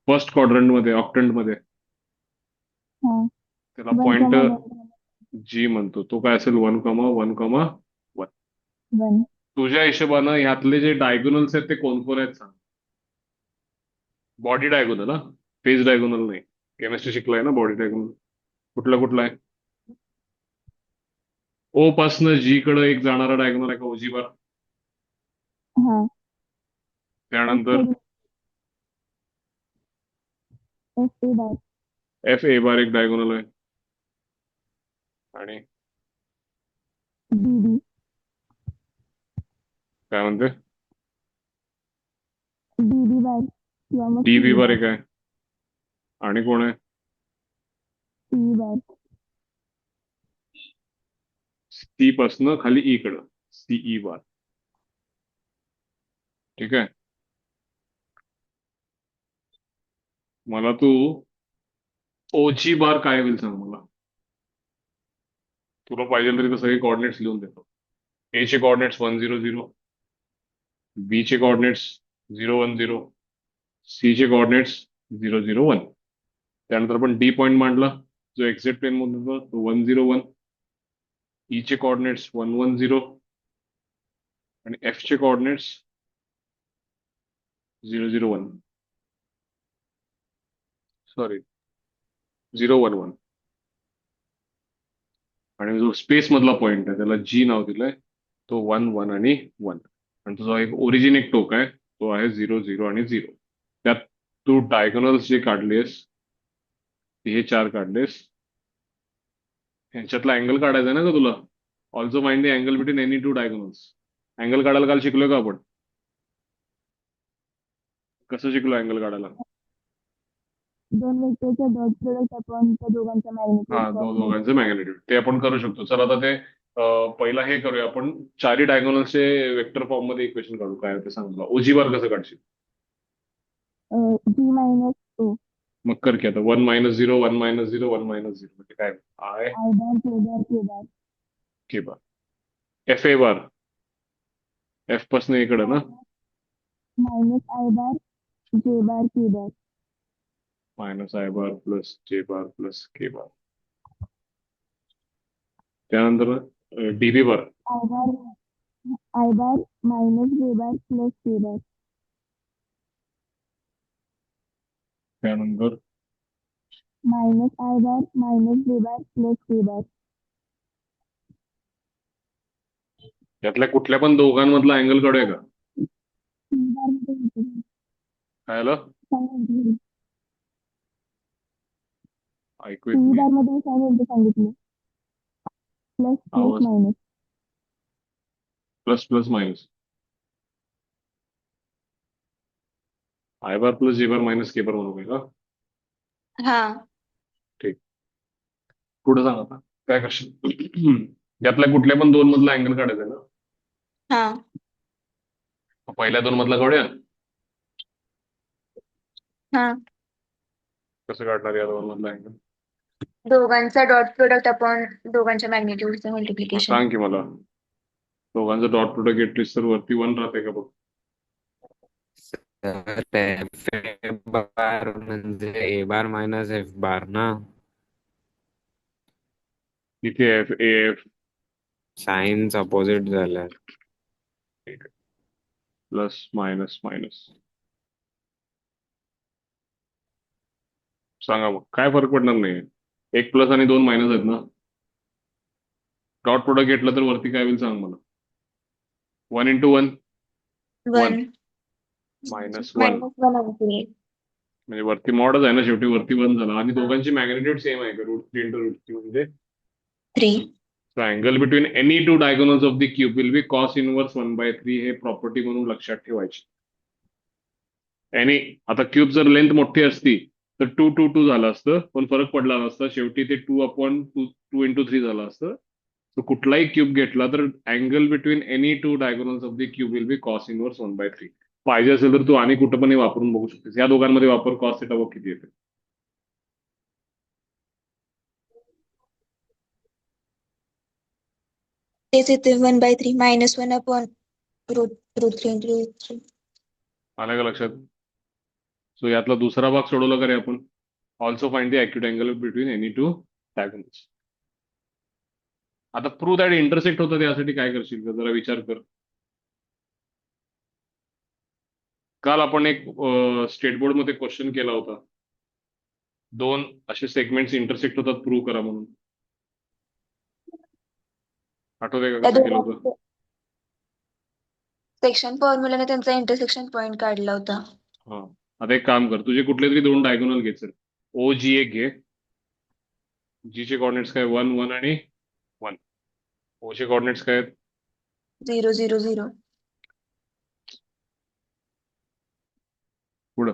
फर्स्ट क्वाड्रंट मध्ये, ऑक्टंट मध्ये, हा. त्याला 1, पॉइंट 1. जी म्हणतो. तो काय असेल? 1, 1, 1. 1. तुझ्या हिशोबानं ह्यातले जे डायगोनल्स आहेत ते कोण कोण आहेत सांग. बॉडी डायगोनल हा, फेस डायगोनल नाही. केमिस्ट्री शिकलाय ना बॉडी डायगोनल. कुठला कुठला आहे? ओ पासनं जी कडे एक जाणारा डायगोनल आहे का ओजी बार? हा. त्यानंतर F A bar. F A bar एक डायगोनल आहे. आणि B B. काय म्हणते? B B bar. किंवा मग D C B bar bar. एक आहे. आणि कोण आहे? C bar. सी पासनं खाली ई कडं सीई बार. ठीक आहे. मला तू ओजी बार काय होईल सांग मला. तुला पाहिजे तरी तर सगळे कोऑर्डिनेट्स लिहून देतो. ए चे कोऑर्डिनेट्स 1, 0, 0. बी चे कोऑर्डिनेट्स 0, 1, 0. सी चे कोऑर्डिनेट्स 0, 0, 1. त्यानंतर आपण डी पॉइंट मांडला जो एक्झॅक्ट प्लेन मध्ये होता तो 1, 0, 1. ई चे कोऑर्डिनेट्स 1, 1, 0. आणि एफ चे कोऑर्डिनेट्स 0, 0, 1. सॉरी, 0, 1, 1. आणि जो स्पेस मधला पॉइंट आहे त्याला जी नाव दिलंय, तो 1, 1 आणि 1. आणि तुझा एक ओरिजिन एक टोक आहे, तो आहे 0, 0 आणि 0. त्यात तू डायगोनल्स जे काढलेस, हे 4 काढलेस, ह्यांच्यातला अँगल काढायचा आहे ना का तुला? Also find the angle between any two diagonals. Angle काढायला काल शिकलोय का आपण? कसं शिकलो अँगल काढायला? दोन वेक्टरचा डॉट प्रोडक्ट आपण त्या दोघांचा हा, दोघांचं मॅग्नेट्यूड ते आपण करू शकतो. चल आता ते पहिला हे करूया आपण. चारही डायगोनल्सचे वेक्टर फॉर्म मध्ये इक्वेशन काढू. काय ते सांग मला. ओजी बार कसं काढशील? जी मायनस ओ मग कर की आता 1 - 0 1 - 0 1 - 0 म्हणजे काय? I I bar K bar K bar K bar. F A bar. F पासून इकडे ना. Minus I bar J bar K bar minus I bar plus J bar plus K bar. त्यानंतर DB bar. I bar minus J bar plus K bar त्यानंतर minus I bar minus J bar plus K बार यातल्या कुठल्या पण दोघांमधला angle काढूया का? C बार मध्ये होतं. काय आलं? सांगितलं. ऐकू येत सी नाही. बार मध्ये सांगितलं प्लस प्लस आवाज minus plus plus minus. I bar plus J bar minus K बार म्हणू का? हा ठीक. पुढे सांग आता काय करशील. यातल्या कुठल्या पण दोन मधला अँगल काढायचा ना. हा पहिल्या दोन मधला काढूया. हा कसं काढणार या दोन मधला अँगल? दोघांचा डॉट प्रोडक्ट आपण दोघांच्या मॅग्निट्यूडचं मल्टिप्लिकेशन सांग की मला. दोघांचं डॉट प्रोडक्ट घेतलीस तर वरती 1 राहते का बघ. तर एफ ए बार म्हणजे ए बार मायनस एफ बार ना. इथे एफ एफ साइन्स अपोजिट झाल्या. Plus minus minus. सांगा मग काय फरक पडणार नाही. एक प्लस आणि दोन मायनस आहेत ना. डॉट प्रोडक्ट घेतलं तर वरती काय होईल सांग मला. 1 × 1 1 -1 म्हणजे वरती मॉडच आहे ना शेवटी. वरती 1 झाला आणि दोघांची मॅग्निट्यूड सेम आहे का? √3 × √3 म्हणजे 3 angle between any two diagonals of the cube will be cos inverse 1/3. हे प्रॉपर्टी म्हणून लक्षात ठेवायची. एनी आता क्यूब जर लेंथ मोठी असती तर 2 2 2 झालं असतं पण फरक पडला नसता. शेवटी ते 2/2 2 × 3 झालं असतं. तो कुठलाही क्यूब घेतला तर angle between any two diagonals of the cube will be cos inverse 1/3. पाहिजे असेल तर तू आणि कुठं पण हे वापरून बघू शकतेस. या दोघांमध्ये वापर कॉस थिटा बघ किती येते. तेच येते 1/3 -1 अपॉन √3 आलं का लक्षात? सो यातला दुसरा भाग सोडवला का रे आपण. Also find the acute angle between any two diagonals. आता प्रूव्ह दॅट इंटरसेक्ट होतं त्यासाठी काय करशील का जरा विचार कर. काल आपण एक स्टेट बोर्ड मध्ये क्वेश्चन केला होता. दोन असे सेगमेंट्स इंटरसेक्ट होतात प्रूव्ह करा म्हणून. आठवतंय का कसं केलं होतं? सेक्शन फॉर्म्युलाने त्यांचा इंटरसेक्शन पॉइंट काढला होता. हा. आता एक काम कर. तुझे कुठले तरी दोन डायगोनल घे. सर ओ जी एक घे. जी चे कॉर्डिनेट्स काय 1 1 आणि 1. ओ चे कॉर्डिनेट्स काय आहेत? 0 0 0 पुढं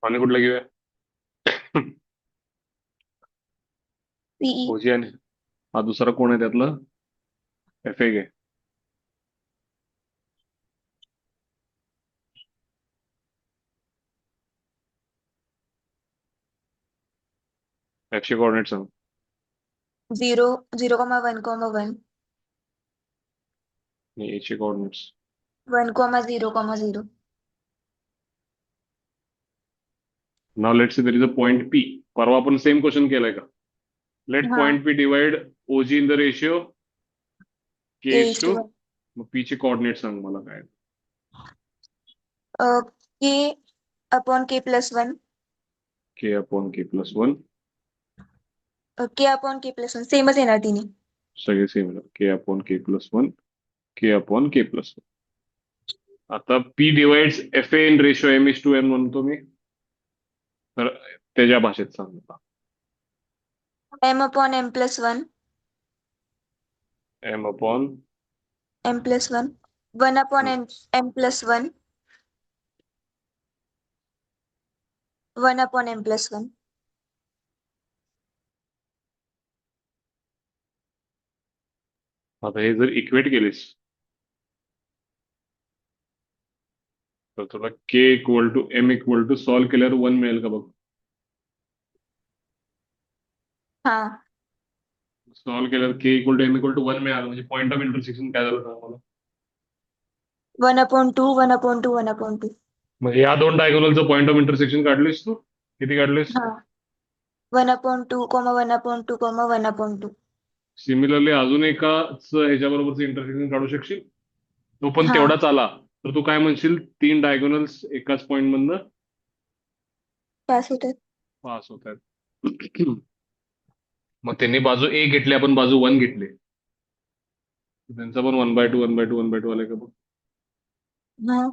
आणि कुठलं घेऊया? सीई ओजी आणि हा दुसरा कोण आहे त्यातला? एफ ए घे. एफ चे कॉर्डिनेट्स सांग. 0 0,1,1 आणि ए चे कॉर्डिनेट्स 1,0,0 नाव let say there is a point P. परवा आपण सेम क्वेश्चन केलाय का? लेट हा. Point P divide OG in the ratio K is to. 1. मग पी चे कॉर्डिनेट सांग मला काय. K upon K plus 1 K upon K plus 1 K upon K plus 1 सेमच येणार तिने. सगळे सेम आहे. K upon K plus 1 K upon K plus 1. आता P divides F A in ratio M is to N म्हणतो मी. तर त्याच्या भाषेत सांग आता. M upon M plus 1 M upon m+1 1 upon m+1 1 upon m+1 आता हे जर इक्वेट केलीस तर तुला K equal to M equal to solve केल्यावर 1 मिळेल का बघ. हा सॉल्व्ह केल्यावर K equal to M equal to 1 मिळालं म्हणजे पॉईंट ऑफ इंटरसेक्शन काय झालं सांग मला. 1/2 1/2 1/2 म्हणजे या दोन डायगोनलचं पॉईंट ऑफ इंटरसेक्शन काढलीस तू किती काढलीस. हा 1/2 1/2 1/2 सिमिलरली अजून एकाच ह्याच्याबरोबरचं इंटरसेक्शन काढू शकशील. तो पण हा तेवढाच आला तर तू काय म्हणशील 3 डायगोनल्स एकाच पॉईंट मधनं पास होतात. पास होत आहेत. मग त्यांनी बाजू ए घेतली आपण बाजू 1 घेतली त्यांचा पण 1/2 1/2 1/2 आलाय का बघ. हा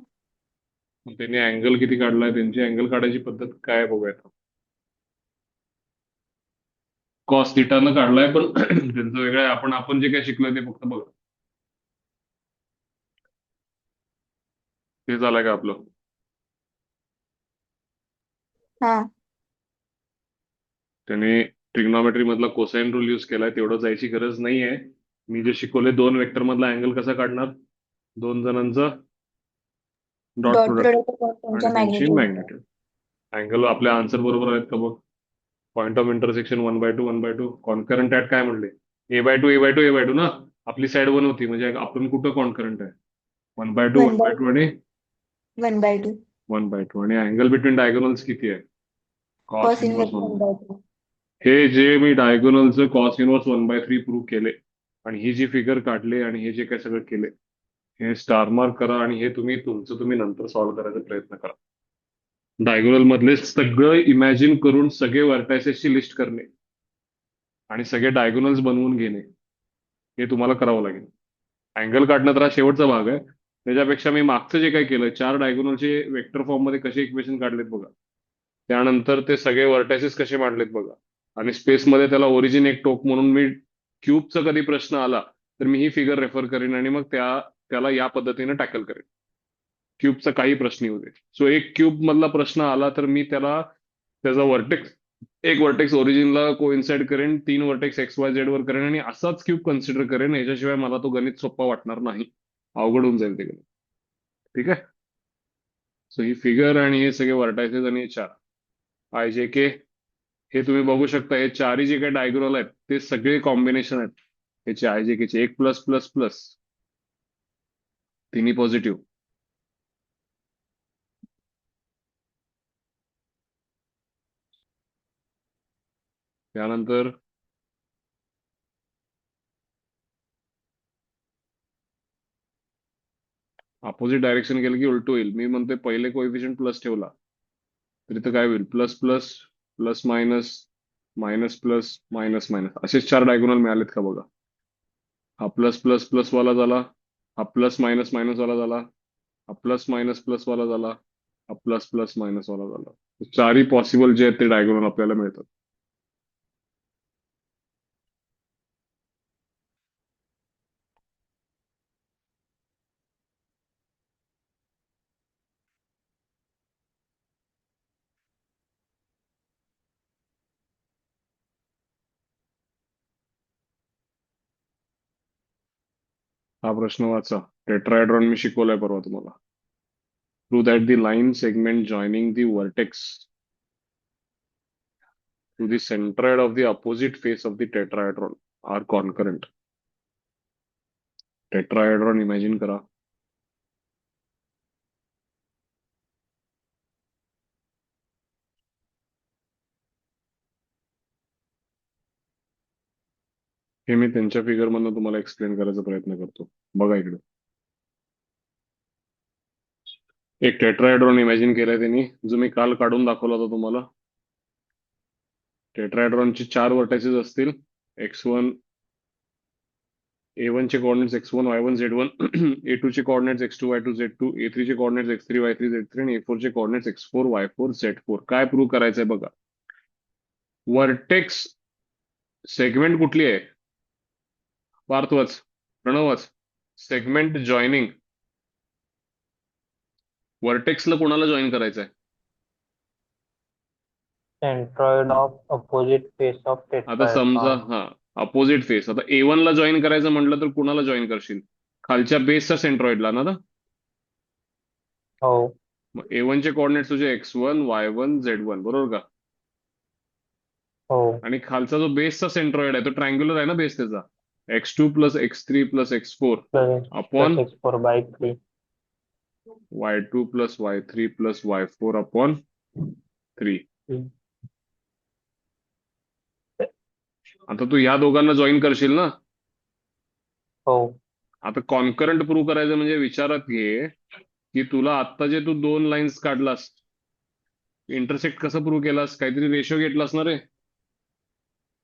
मग त्यांनी अँगल किती काढलाय त्यांची अँगल काढायची पद्धत काय आहे बघूया. कॉस थिटानं काढलाय पण त्यांचं वेगळं आहे. आपण जे काय शिकलोय ते फक्त बघा ते झालंय का आपलं. हा त्याने ट्रिग्नॉमेट्री मधला कोसाइन रूल यूज केलाय तेवढं जायची गरज नाहीये. मी जे शिकवले 2 वेक्टर मधला अँगल कसा काढणार 2 जणांचा डॉट डॉट प्रोडक्ट प्रोडक्ट त्यांच्या आणि त्यांची मॅग्नेट्यूड मॅग्नेट्यूड. अँगल आपल्या आन्सर बरोबर आहेत का बघ. Point of intersection 1/2 1/2 concurrent at काय म्हणले a/2 a/2 a/2 ना. आपली साईड 1 होती म्हणजे आपण कुठं कॉन्करंट आहे 1/2 1/2 आणि 1/2 1/2 आणि अँगल बिटवीन डायगोनल्स किती आहे कॉस cos इनवर्स inverse 1. 1/2 हे जे मी डायगोनलचं कॉस इनवर्स 1/3 प्रूव्ह केले आणि ही जी फिगर काढले आणि हे जे काय सगळं केले हे स्टार मार्क करा आणि हे तुमचं तुम्ही नंतर सॉल्व्ह करायचा प्रयत्न करा. डायगोनल मधले सगळं इमॅजिन करून सगळे व्हर्टायसेसची लिस्ट करणे आणि सगळे डायगोनल्स बनवून घेणे हे तुम्हाला करावं लागेल. अँगल काढणं तर हा शेवटचा भाग आहे. त्याच्यापेक्षा मी मागचं जे काय केलं 4 डायगोनलचे वेक्टर फॉर्म मध्ये कसे इक्वेशन काढलेत बघा. त्यानंतर ते सगळे व्हर्टायसेस कसे मांडलेत बघा आणि स्पेसमध्ये त्याला ओरिजिन एक टोक म्हणून मी क्यूबचा कधी प्रश्न आला तर मी ही फिगर रेफर करेन आणि मग त्याला या पद्धतीने टॅकल करेन. क्यूबचा काही प्रश्न येऊ दे. सो एक क्यूब मधला प्रश्न आला तर मी त्याचा व्हर्टेक्स एक व्हर्टेक्स ओरिजिनला कोइन्साइड करेन 3 व्हर्टेक्स XYZ वर करेन आणि असाच क्यूब कन्सिडर करेन. याच्याशिवाय मला तो गणित सोपा वाटणार नाही. अवघड होऊन जाईल ते गणित. ठीक आहे. सो ही फिगर आणि हे सगळे व्हर्टायसेस आणि हे 4 IJK हे तुम्ही बघू शकता. हे चारही जे काही डायगोनल आहेत ते सगळे कॉम्बिनेशन आहेत ह्याचे IJK चे 1 प्लस प्लस प्लस तिन्ही पॉझिटिव्ह. त्यानंतर अपोजिट डायरेक्शन गेलं की उलट होईल. मी म्हणतोय पहिले कोएफिशियंट प्लस ठेवला तर इथं काय होईल plus plus plus minus minus plus minus minus असेच 4 डायगोनल मिळालेत का बघा. हा प्लस प्लस प्लस वाला झाला हा प्लस मायनस मायनस वाला झाला हा प्लस मायनस प्लस वाला झाला हा प्लस प्लस मायनस वाला झाला. चारही पॉसिबल जे आहेत ते डायगोनल आपल्याला मिळतात. हा प्रश्न वाचा. टेट्राहेड्रॉन मी शिकवलाय परवा तुम्हाला. Prove that the line segment joining the vertex to the centroid of the opposite face of the tetrahedron are concurrent. Tetrahedron imagine करा. हे मी त्यांच्या फिगर मधनं तुम्हाला एक्सप्लेन करायचा प्रयत्न करतो. बघा इकडे एक टेट्राहेड्रॉन इमॅजिन केलाय त्यांनी जो मी काल काढून दाखवला होता तुम्हाला. टेट्राहेड्रॉनचे 4 व्हर्टायसेस असतील. X1 A1 चे coordinates X1 Y1 Z1 A2 चे coordinates X2 Y2 Z2 A3 चे कोऑर्डिनेट्स X3 Y3 Z3 आणि A4 चे कोऑर्डिनेट्स X4 Y4 Z4. काय प्रूव्ह करायचंय बघा. व्हर्टेक्स सेगमेंट कुठली आहे पार्थवच प्रणवच सेगमेंट जॉईनिंग वर्टेक्सला कोणाला जॉईन करायचंय? Centroid of opposite face of आता समजा टेट्राहेड्रॉन. अपोजिट फेस, आता A1 ला जॉईन करायचं म्हटलं तर कुणाला जॉईन करशील? खालच्या बेसच्या सेंट्रॉइडला ना. हो मग A1 चे कोऑर्डिनेट्स तुझे x1 y1 z1 बरोबर का? हो आणि खालचा जो बेसचा सेंट्रॉइड आहे तो ट्रायंग्युलर आहे ना बेस त्याचा, x2 plus x3 plus x4 plus upon x4/3. y2 plus y3 plus y4 upon 3. आता तू ह्या दोघांना जॉईन करशील ना. हो आता कॉन्करंट प्रूव्ह करायचं म्हणजे विचारात घे की तुला आत्ता जे तू दोन लाईन्स काढलास, इंटरसेक्ट कसं प्रूव्ह केलास? काहीतरी रेशो घेतलास ना रे.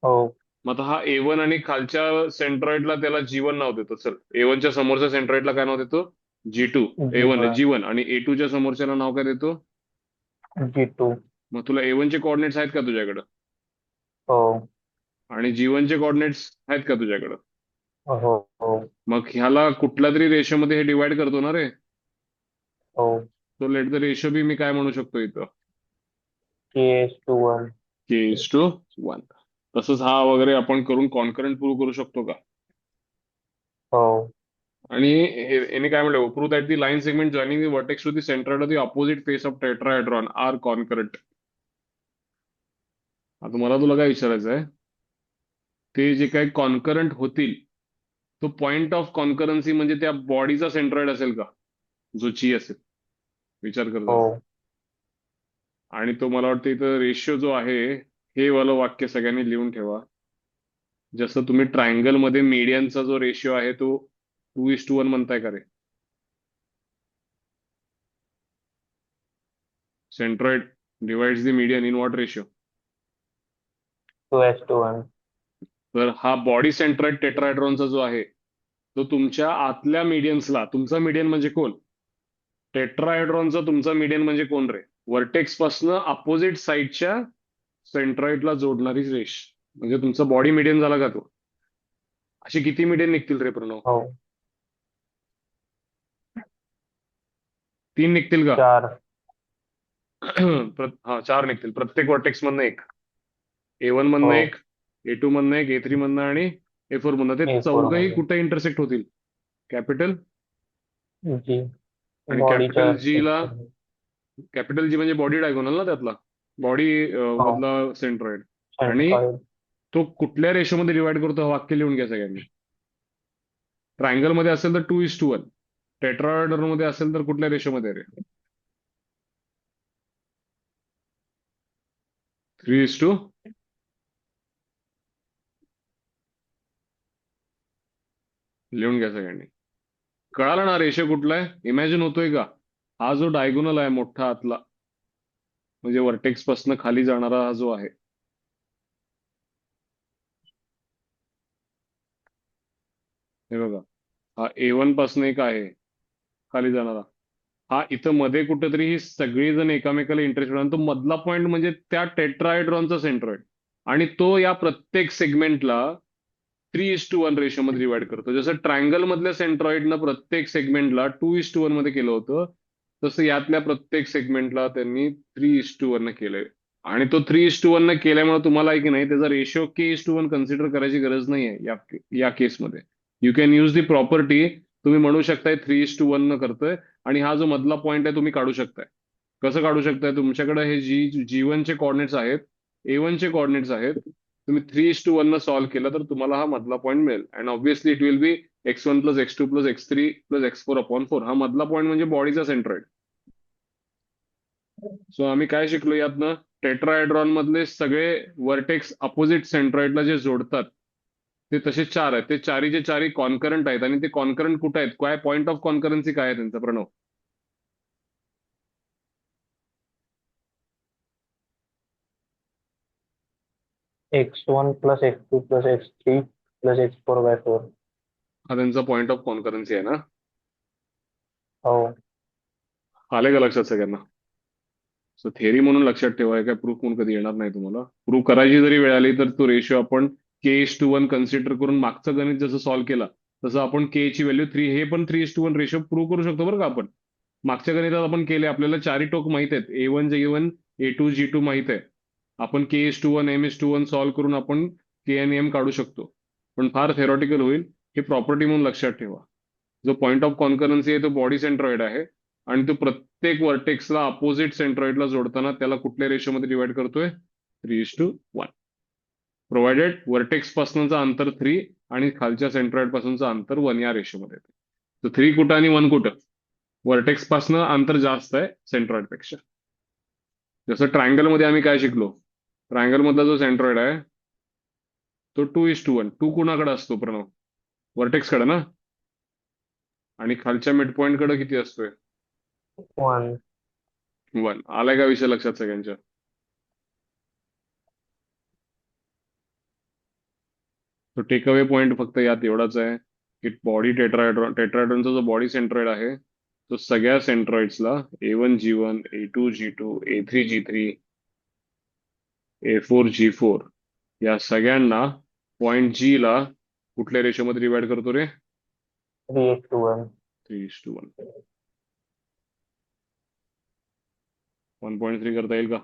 हो मग आता हा A1 आणि खालच्या सेंट्रॉइडला त्याला G1 नाव देतो. चल A1 च्या समोरच्या सेंट्रॉइडला काय नाव देतो? G2. A1 G1 G1 आणि A2 च्या समोरच्याला नाव काय देतो? G2. मग तुला A1 चे कोऑर्डिनेट्स आहेत का तुझ्याकडं? हो आणि G1 चे कोऑर्डिनेट्स आहेत का तुझ्याकडं? हो हो मग ह्याला कुठल्या तरी रेशोमध्ये हे डिवाइड करतो ना रे. हो तो लेट द रेशो बी मी काय म्हणू शकतो इथं? K:1. K:1. तसंच हा वगैरे आपण करून कॉन्करंट प्रूव्ह करू शकतो का? हो आणि याने काय म्हणलं? Prove that the line segment joining the vertex to the centroid of the opposite face of tetrahedron are concurrent. आता मला तुला काय विचारायचं आहे, ते जे काही कॉन्करंट होतील तो पॉइंट ऑफ कॉन्करन्सी म्हणजे त्या बॉडीचा सेंट्रॉइड असेल का, जो ची असेल? विचार कर हो जरा. आणि तो मला वाटतं इथं रेशिओ जो आहे, हे वालं वाक्य सगळ्यांनी लिहून ठेवा. जसं तुम्ही ट्रायंगल मध्ये मीडियनचा जो रेशिओ आहे तो 2:1 म्हणताय का रे? Centroid divides the median in what ratio? 2:1. तर हा बॉडी सेंट्रॉइड टेट्राहेड्रॉनचा जो आहे तो तुमच्या आतल्या मीडियन्सला, तुमचा मीडियन म्हणजे कोण? टेट्राहेड्रॉनचा तुमचा मीडियन म्हणजे कोण रे? वर्टेक्स पासनं अपोजिट साईडच्या सेंट्रॉइडला जोडणारी रेष म्हणजे तुमचा बॉडी मीडियन झाला का तो? असे किती मीडियन निघतील रे प्रणव? हो 3 निघतील का? 4. हा 4 निघतील. प्रत्येक वर्टेक्स मधनं एक, A1 मधनं हो एक, A2 मधनं एक, A3 मधनं आणि A4 मधनं. ते A4 चौघही मध्ये कुठे इंटरसेक्ट होतील? Capital G. आणि बॉडीच्या कॅपिटल जी म्हणजे बॉडी डायगोनल ना त्यातला, बॉडी हो मधला सेंट्रॉइड. आणि सेंट्रॉइड. तो कुठल्या रेशोमध्ये डिवाइड करतो? हा वाक्य लिहून घ्या सगळ्यांनी. ट्रायंगल मध्ये असेल तर 2:1, टेट्राहेड्रॉन मध्ये असेल तर कुठल्या रेशोमध्ये रे? 3:. लिहून घ्या सगळ्यांनी. कळालं ना रेशो कुठला आहे? इमॅजिन होतोय का? हा जो डायगोनल आहे मोठा आतला, म्हणजे वर्टेक्स पासून खाली जाणारा हा जो आहे, हे बघा, हा A1 पासून एक आहे खाली जाणारा. हा इथं मध्ये कुठेतरी ही सगळी जण एकामेकाला इंटरेस्टेड आणि तो मधला पॉइंट म्हणजे त्या टेट्राहेड्रॉनचा सेंट्रॉइड. आणि तो या प्रत्येक सेगमेंटला 3:1 रेशोमध्ये डिवाइड करतो. जसं ट्रायंगल मधल्या सेंट्रॉइडनं प्रत्येक सेगमेंटला 2:1 मध्ये केलं होतं, तसं यातल्या प्रत्येक सेगमेंटला त्यांनी 3:1 न केलंय. आणि तो 3:1 न केल्यामुळे तुम्हाला आहे की नाही त्याचा रेशो K:1 कन्सिडर करायची गरज नाहीये या केसमध्ये. You can use the property. तुम्ही म्हणू शकताय 3:1 न करतोय आणि हा जो मधला पॉइंट आहे तुम्ही काढू शकताय. कसं काढू शकताय? तुमच्याकडे हे G1 चे कोऑर्डिनेट्स आहेत, A1 चे कोऑर्डिनेट्स आहेत. तुम्ही 3:1 न सॉल्व्ह केलं तर तुम्हाला हा मधला पॉईंट मिळेल. And obviously it will be x1 plus x2 plus x3 plus x4 upon 4. हा मधला पॉईंट म्हणजे बॉडीचा सेंट्रॉइड. सो आम्ही काय शिकलो यातनं? टेट्राहेड्रॉन मधले सगळे वर्टेक्स अपोजिट सेंट्रॉइडला जे जोडतात ते तसे 4 आहेत. ते चारीचे चारी कॉन्करंट आहेत. आणि ते कॉन्करंट कुठे आहेत? काय पॉईंट ऑफ कॉन्करन्सी काय आहे त्यांचा Pranab? X1 plus X2 plus X3 plus x4/4. हा त्यांचा पॉईंट ऑफ कॉन्करन्सी आहे ना. हो आले का लक्षात सगळ्यांना? सो थेअरी म्हणून लक्षात ठेवा, काय प्रूफ म्हणून कधी येणार नाही तुम्हाला. प्रूफ करायची जरी वेळ आली तर तो रेशो आपण K:1 कन्सिडर करून मागचं गणित जसं सॉल्व्ह केला तसं आपण के ची व्हॅल्यू 3, हे पण 3:1 रेशो प्रूव्ह करू शकतो बरं का आपण. मागच्या गणितात आपण केले, आपल्याला चारही टोक माहित आहेत. A1 J1 A2 G2 माहित आहे. आपण K:1 M:1 सॉल्व्ह करून आपण K आणि M काढू शकतो. पण फार थेरॉटिकल होईल. हे प्रॉपर्टी म्हणून लक्षात ठेवा. जो पॉइंट ऑफ कॉन्करन्सी आहे तो बॉडी सेंट्रॉइड आहे आणि तो प्रत्येक व्हर्टेक्सला अपोजिट सेंट्रॉइडला जोडताना त्याला कुठल्या रेशोमध्ये डिवाइड करतोय? 3:1. प्रोव्हाइडेड व्हर्टेक्स पासूनचं अंतर 3 आणि खालच्या सेंट्रॉइड पासूनचं अंतर 1 या रेशोमध्ये येते. तर 3 कुठं आणि 1 कुठं? व्हर्टेक्स पासनं अंतर जास्त आहे सेंट्रॉइड पेक्षा. जसं ट्रायंगल मध्ये आम्ही काय शिकलो? ट्रायंगल मधला जो सेंट्रॉइड आहे तो 2:1. 2 कुणाकडे असतो प्रणव? व्हर्टेक्स कडे ना. आणि खालच्या मिड पॉइंट कडे किती असतोय? 1. 1. आलाय का विषय लक्षात सगळ्यांच्या? तो टेक अवे पॉइंट फक्त यात एवढाच आहे की बॉडी टेट्राहेड्रॉनचा जो बॉडी सेंट्रॉइड आहे तो सगळ्या सेंट्रॉइड्सला A1 G1 A2 G2 A3 G3 A4 G4 या सगळ्यांना पॉइंट G ला कुठल्या रेशोमध्ये डिवाइड करतो रे? 3:1. 3:1. 1.3 करता येईल का?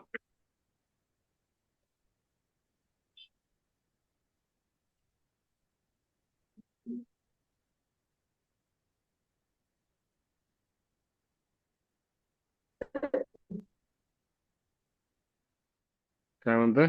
काय म्हणताय?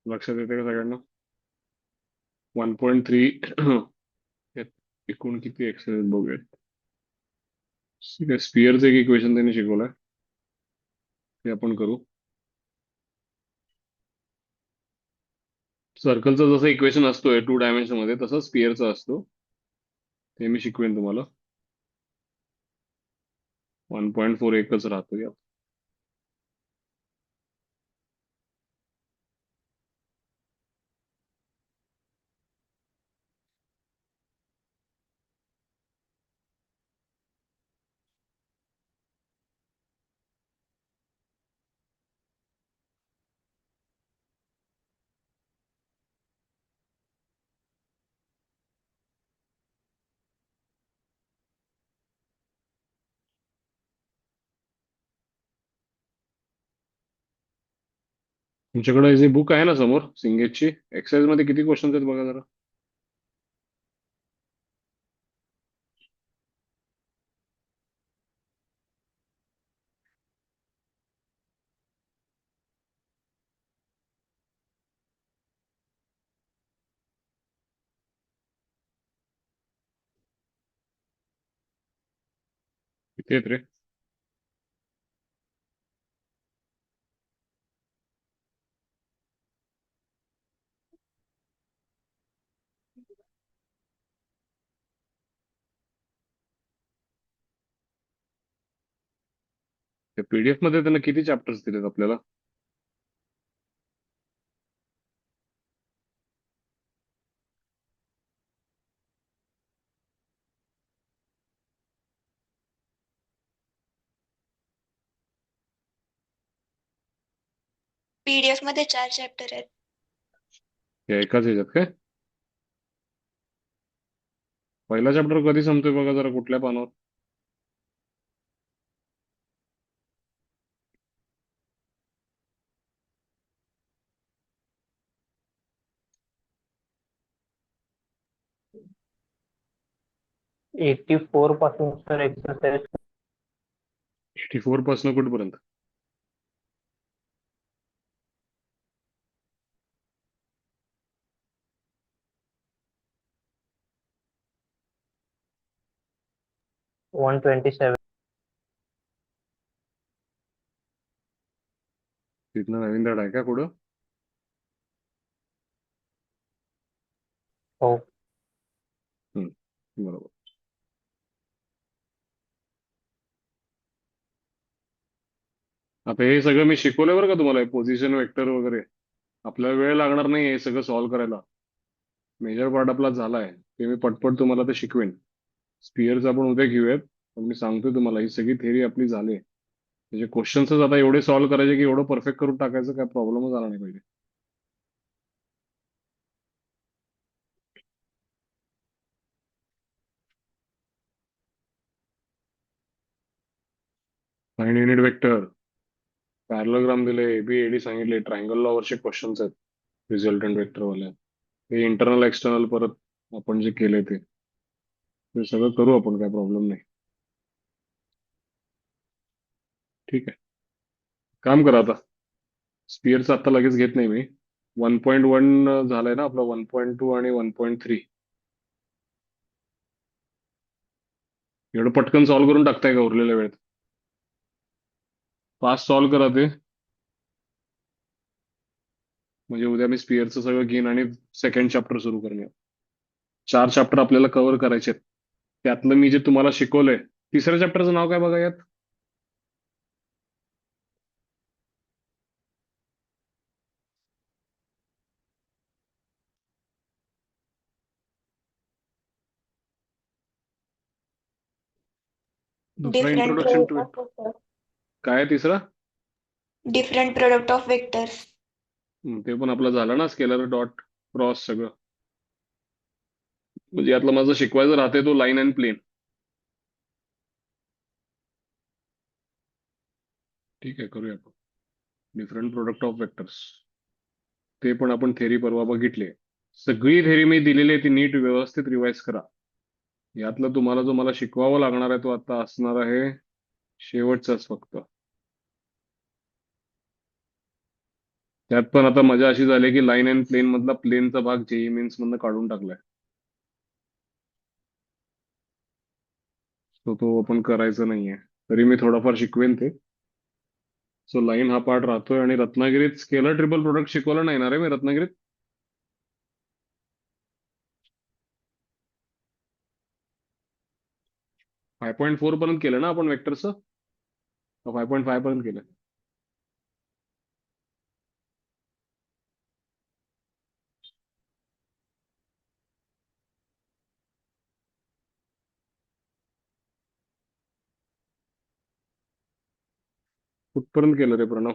लक्षात येते का सगळ्यांना? 1.3 एकूण किती एक्सरसाइज बघूयात. स्पिअरचं एक इक्वेशन त्यांनी शिकवलंय, ते आपण करू. सर्कलचं जसं इक्वेशन असतोय 2 डायमेन्शन मध्ये, तसं स्पिअरचा असतो. ते मी शिकवेन तुम्हाला. 1.4 एकच राहतो यात. तुमच्याकडे जे बुक आहे ना समोर सिंगेजची, एक्सरसाइज मध्ये किती क्वेश्चन आहेत बघा जरा. किती आहेत रे? पीडीएफ मध्ये त्यांना किती चॅप्टर्स दिलेत आपल्याला? PDF मध्ये 4 चॅप्टर आहेत. या एकाच ह्याच्यात काय? पहिला चॅप्टर कधी संपतोय बघा जरा, कुठल्या पानावर? एटी फोर पासून सर एक्सरसाइज 84 पासून कुठपर्यंत? वन 27. तिथनं नवीन धडा आहे का पुढं? हो. बरोबर. आता हे सगळं मी शिकवलं बरं का तुम्हाला, पोझिशन वेक्टर वगैरे. आपल्याला वेळ लागणार नाही हे सगळं सॉल्व्ह करायला. मेजर पार्ट आपला झालाय, ते मी पटपट तुम्हाला ते शिकवेन. स्पिअरचं आपण उद्या घेऊयात, पण मी सांगतोय तुम्हाला ही सगळी थेअरी आपली झाली. म्हणजे क्वेश्चन्सच आता एवढे सॉल्व्ह करायचे की एवढं परफेक्ट करून टाकायचं, काय प्रॉब्लेमच आला नाही पाहिजे. फाइंड युनिट वेक्टर, पॅरलोग्राम दिले, एबी एडी सांगितले, ट्रायंगल लॉ वरचे क्वेश्चन्स आहेत रिझल्टंट वेक्टर वाले. हे इंटरनल एक्सटर्नल परत आपण जे केले ते सगळं करू आपण, काय प्रॉब्लेम नाही. ठीक आहे, काम करा आता. स्पिअरचं आता लगेच घेत नाही मी. 1.1 झालंय ना आपलं, 1.2 आणि 1.3. एवढं पटकन सॉल्व्ह करून टाकताय का उरलेल्या वेळेत? फास्ट सॉल्व्ह करा ते, म्हणजे उद्या मी स्पिअरचं सगळं घेईन आणि सेकंड चॅप्टर सुरू करेन. 4 चॅप्टर आपल्याला कव्हर करायचे आहेत. त्यातलं मी जे तुम्हाला शिकवलंय, तिसऱ्या चॅप्टरचं नाव काय बघा यात? दुसरा Different introduction to product of vectors. काय आहे तिसरा? Different product of vectors. ते पण आपलं झालं ना, स्केलर डॉट क्रॉस सगळं. म्हणजे यातलं माझं शिकवायचं राहते तो लाईन अँड प्लेन. ठीक आहे, करूया आपण डिफरंट प्रोडक्ट ऑफ वेक्टर्स. ते पण आपण थेरी परवा बघितली. सगळी थेरी मी दिलेली आहे, ती नीट व्यवस्थित रिवाइज करा. यातलं तुम्हाला जो मला शिकवावं लागणार आहे तो आता असणार आहे शेवटचाच फक्त. त्यात पण आता मजा अशी झाली की लाईन अँड प्लेन मधला प्लेनचा भाग जेई मेन्स मधनं काढून टाकलाय. तो आपण करायचा नाहीये, तरी मी थोडाफार शिकवेन ते. सो लाईन हा पार्ट राहतोय, आणि रत्नागिरीत स्केलर ट्रिपल प्रोडक्ट शिकवलं नाही ना रे मी रत्नागिरीत. 5.4 पर्यंत केलं ना आपण वेक्टरचं, 5.5 पर्यंत केलं? कुठपर्यंत केलं रे Pranav?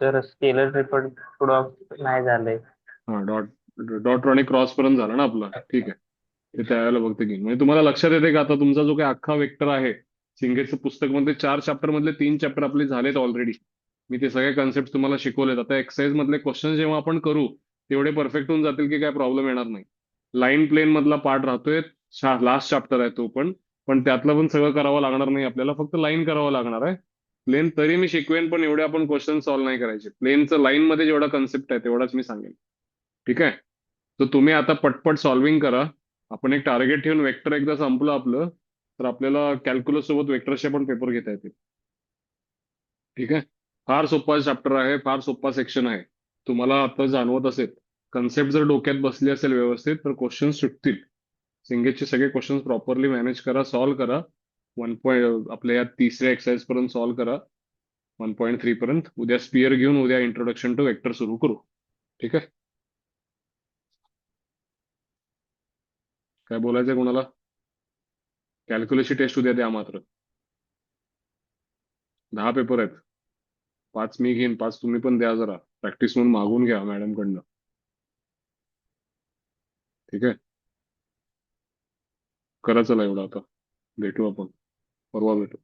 Sir scalar triple product नाही झालंय. हा, डॉट डॉट आणि क्रॉस पर्यंत झालं ना आपलं. ठीक आहे, ते त्यावेळेला बघते की म्हणजे तुम्हाला लक्षात येते का आता तुमचा जो काही अख्खा वेक्टर आहे सिंगेटचं पुस्तक मध्ये 4 चॅप्टर मधले 3 चॅप्टर आपले झालेत ऑलरेडी. मी ते सगळे कन्सेप्ट तुम्हाला शिकवलेत. आता एक्सरसाइज मधले क्वेश्चन जेव्हा आपण करू तेवढे परफेक्ट होऊन जातील की काय प्रॉब्लेम येणार नाही. लाईन प्लेन मधला पार्ट राहतोय, लास्ट चॅप्टर आहे तो पण. पण त्यातलं पण सगळं करावं लागणार नाही आपल्याला, फक्त लाईन करावं लागणार आहे. प्लेन तरी मी शिकवेन, पण एवढे आपण क्वेश्चन सॉल्व्ह नाही करायचे. प्लेनचं लाईन मध्ये जेवढा कन्सेप्ट आहे तेवढाच मी सांगेन. ठीक आहे, तर तुम्ही आता पटपट सॉल्व्हिंग करा. आपण एक टार्गेट ठेवून, वेक्टर एकदा संपलं आपलं तर आपल्याला कॅल्क्युलस सोबत वेक्टरचे पण पेपर घेता येतील. ठीक आहे, फार सोपा चॅप्टर आहे, फार सोपा सेक्शन आहे. तुम्हाला आता जाणवत असेल, कन्सेप्ट जर डोक्यात बसली असेल व्यवस्थित तर क्वेश्चन सुटतील. सिंगेटचे सगळे क्वेश्चन प्रॉपरली मॅनेज करा, सॉल्व्ह करा. 1 आपल्या या तिसऱ्या एक्सरसाइज पर्यंत सॉल्व्ह करा, 1.3 पर्यंत. उद्या स्पियर घेऊन उद्या इंट्रोडक्शन टू वेक्टर सुरू करू. ठीक आहे, काय बोलायचंय कोणाला? कॅल्क्युलसची टेस्ट उद्या द्या मात्र. 10 पेपर आहेत, 5 मी घेईन, 5 तुम्ही पण द्या. जरा प्रॅक्टिस म्हणून मागून घ्या मॅडम कडनं. ठीक आहे, करा चला एवढं आता. भेटू आपण, परवा भेटू.